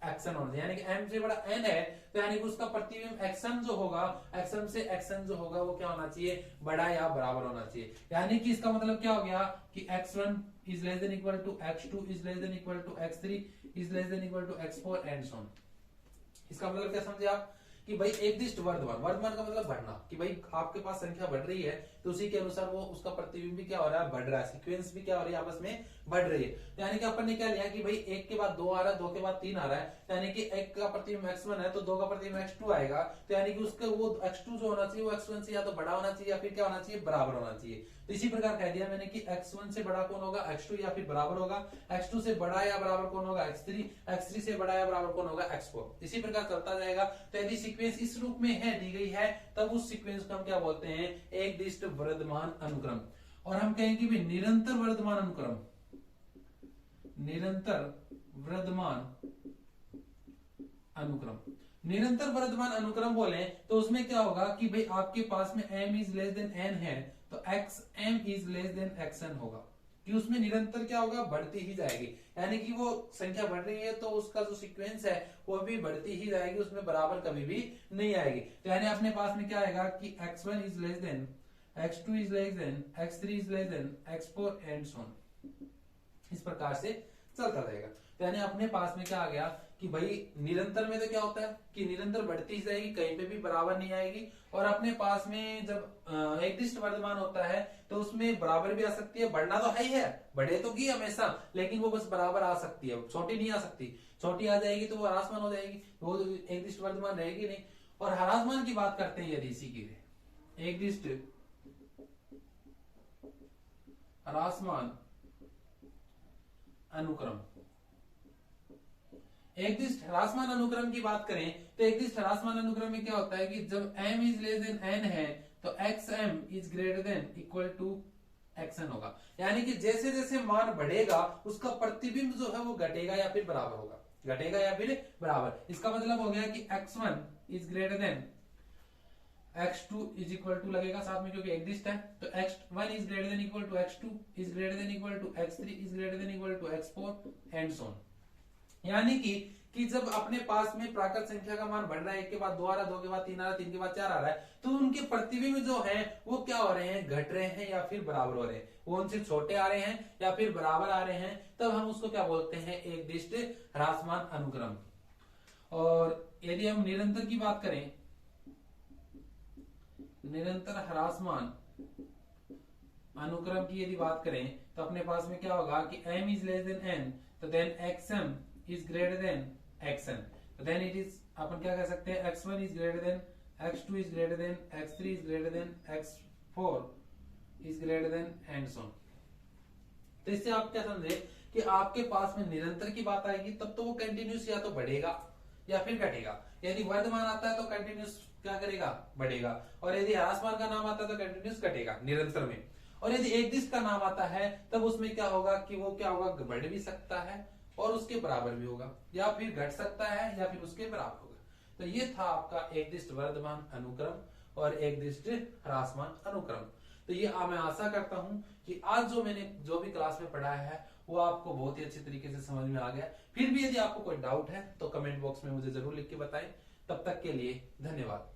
xn होना चाहिए। यानी कि m से बड़ा n है तो यानी कि उसका प्रतिबिंब xm जो होगा, xm से xn जो होगा वो क्या होना चाहिए, बड़ा या बराबर होना चाहिए। यानी कि इसका मतलब क्या हो गया कि x1 is less than equal to x2 is less than equal to x3 is less than equal to x4 and so on. इसका मतलब क्या समझे आप कि भाई एक दिष्ट वर्धमान, वर्धमान का मतलब बढ़ना, कि भाई आपके पास संख्या बढ़ रही है तो उसी के अनुसार वो उसका प्रतिबिंब भी क्या हो रहा है, बढ़ रहा है, सीक्वेंस भी क्या हो रही है, आपस में बढ़ रही है। तो यानी कि अपन ने क्या लिया कि भाई 1 के बाद 2 आ रहा है, 2 के बाद 3 आ रहा है, तो यानी कि 1 का प्रतिबिंब x1 है तो 2 का प्रतिबिंब x2 आएगा, तो यानी कि उसका वो x2 जो होना चाहिए वो x1 से या तो बड़ा होना चाहिए या फिर क्या होना चाहिए, बराबर होना चाहिए। तो इसी प्रकार कह दिया मैंने कि x1 से बड़ा कौन होगा, x2 या फिर बराबर होगा, x2 से बड़ा या बराबर कौन होगा, x3, x3 से बड़ा या बराबर कौन होगा, x4। इसी प्रकार चलता जाएगा। तो यदि सीक्वेंस इस रूप में है, दी गई है, तब उस सीक्वेंस को हम क्या बोलते हैं, एक दिष्ट वर्धमान अनुक्रम। और हम कहेंगे भी निरंतर वर्धमान अनुक्रम, निरंतर वर्धमान अनुक्रम। निरंतर वर्धमान अनुक्रम बोले तो उसमें क्या होगा कि भाई आपके पास में m is less than n है तो xm is less then xn होगा, कि उसमें निरंतर क्या होगा, बढ़ती ही जाएगी। यानी कि वो संख्या बढ़ रही है तो उसका जो सीक्वेंस है वो भी बढ़ती ही जाएगी, उसमें बराबर कभी भी नहीं आएगी। तो यानी अपने पास में क्या आएगा कि x1 is less then x2 is less then x3 is less then x4 and so on. इस प्रकार से चलता रहेगा। तो यानी अपने पास में क्या आ गया कि भाई निरंतर में तो क्या होता है कि निरंतर बढ़ती ही जाएगी, कहीं पे भी बराबर नहीं आएगी। और अपने पास में जब एक दिष्ट वर्धमान होता है तो उसमें बराबर भी आ सकती है, बढ़ना तो है ही है, बढ़े तो की हमेशा, लेकिन वो बस बराबर आ सकती है, छोटी नहीं आ सकती। छोटी आ जाएगी तो वो ह्रासमान हो जाएगी, वो एक दिष्ट वर्धमान रहेगी नहीं। और ह्रासमान की बात करते हैं यदि इसी की, एक दिष्ट ह्रासमान अनुक्रम, एक दिष्ट ह्रासमान अनुक्रम की बात करें तो एक दिष्ट ह्रासमान अनुक्रम में क्या होता है कि जब m is less than n है तो xm is greater than equal to xn होगा। यानी कि जैसे जैसे मान बढ़ेगा उसका प्रतिबिंब जो है वो घटेगा या फिर बराबर होगा, घटेगा या फिर बराबर। इसका मतलब हो गया कि x1 is greater than x2 is equal to लगेगा साथ में क्योंकि एक दिष्ट है, तो x1 is greater than equal to x2 is greater than equal to x3 is greater than equal to x4 and so on. यानी कि जब अपने पास में प्राकृत संख्या का मान बढ़ रहा है, 1 के बाद 2 आ रहा है, 2 के बाद 3 आ रहा है, 3 के बाद 4 आ रहा है, तो उनके प्रतिबिंब जो है वो क्या हो रहे हैं, घट रहे हैं या फिर बराबर हो रहे हैं, वो उनसे छोटे आ रहे हैं या फिर बराबर आ रहे हैं, तब हम उसको क्या बोलते हैं, एक दिष्ट ह्रासमान अनुक्रम। और यदि हम निरंतर की बात करें, निरंतर ह्रासमान अनुक्रम की यदि बात करें तो अपने पास में क्या होगा कि m is less than n, तो then xm is greater than xn, तो देन इट इज, अपन क्या कह सकते हैं, x1 is greater than x2 is greater than x3 is greater than x4 is greater than and so on. तो इससे आप क्या समझे कि आपके पास में निरंतर की बात आएगी तब तो वो कंटिन्यूस या तो बढ़ेगा या फिर घटेगा। यदि वर्धमान आता है तो कंटिन्यूस क्या करेगा, बढ़ेगा, और यदि ह्रासमान का नाम आता है तो कंटिन्यूस घटेगा निरंतर में। और यदि एकदिश का नाम आता है तब उसमें क्या होगा कि वो क्या होगा, बढ़ भी सकता है और उसके बराबर भी होगा, या फिर घट सकता है या फिर उसके बराबर होगा। तो ये था आपका एकदिष्ट वर्धमान अनुक्रम और एकदिष्ट ह्रासमान अनुक्रम। तो ये मैं आशा करता हूं कि आज जो मैंने जो भी क्लास में पढ़ाया है वो आपको बहुत ही अच्छे तरीके से समझ में आ गया। फिर भी यदि आपको कोई डाउट है तो कमेंट बॉक्स में मुझे जरूर लिख के बताएं। तब तक के लिए धन्यवाद।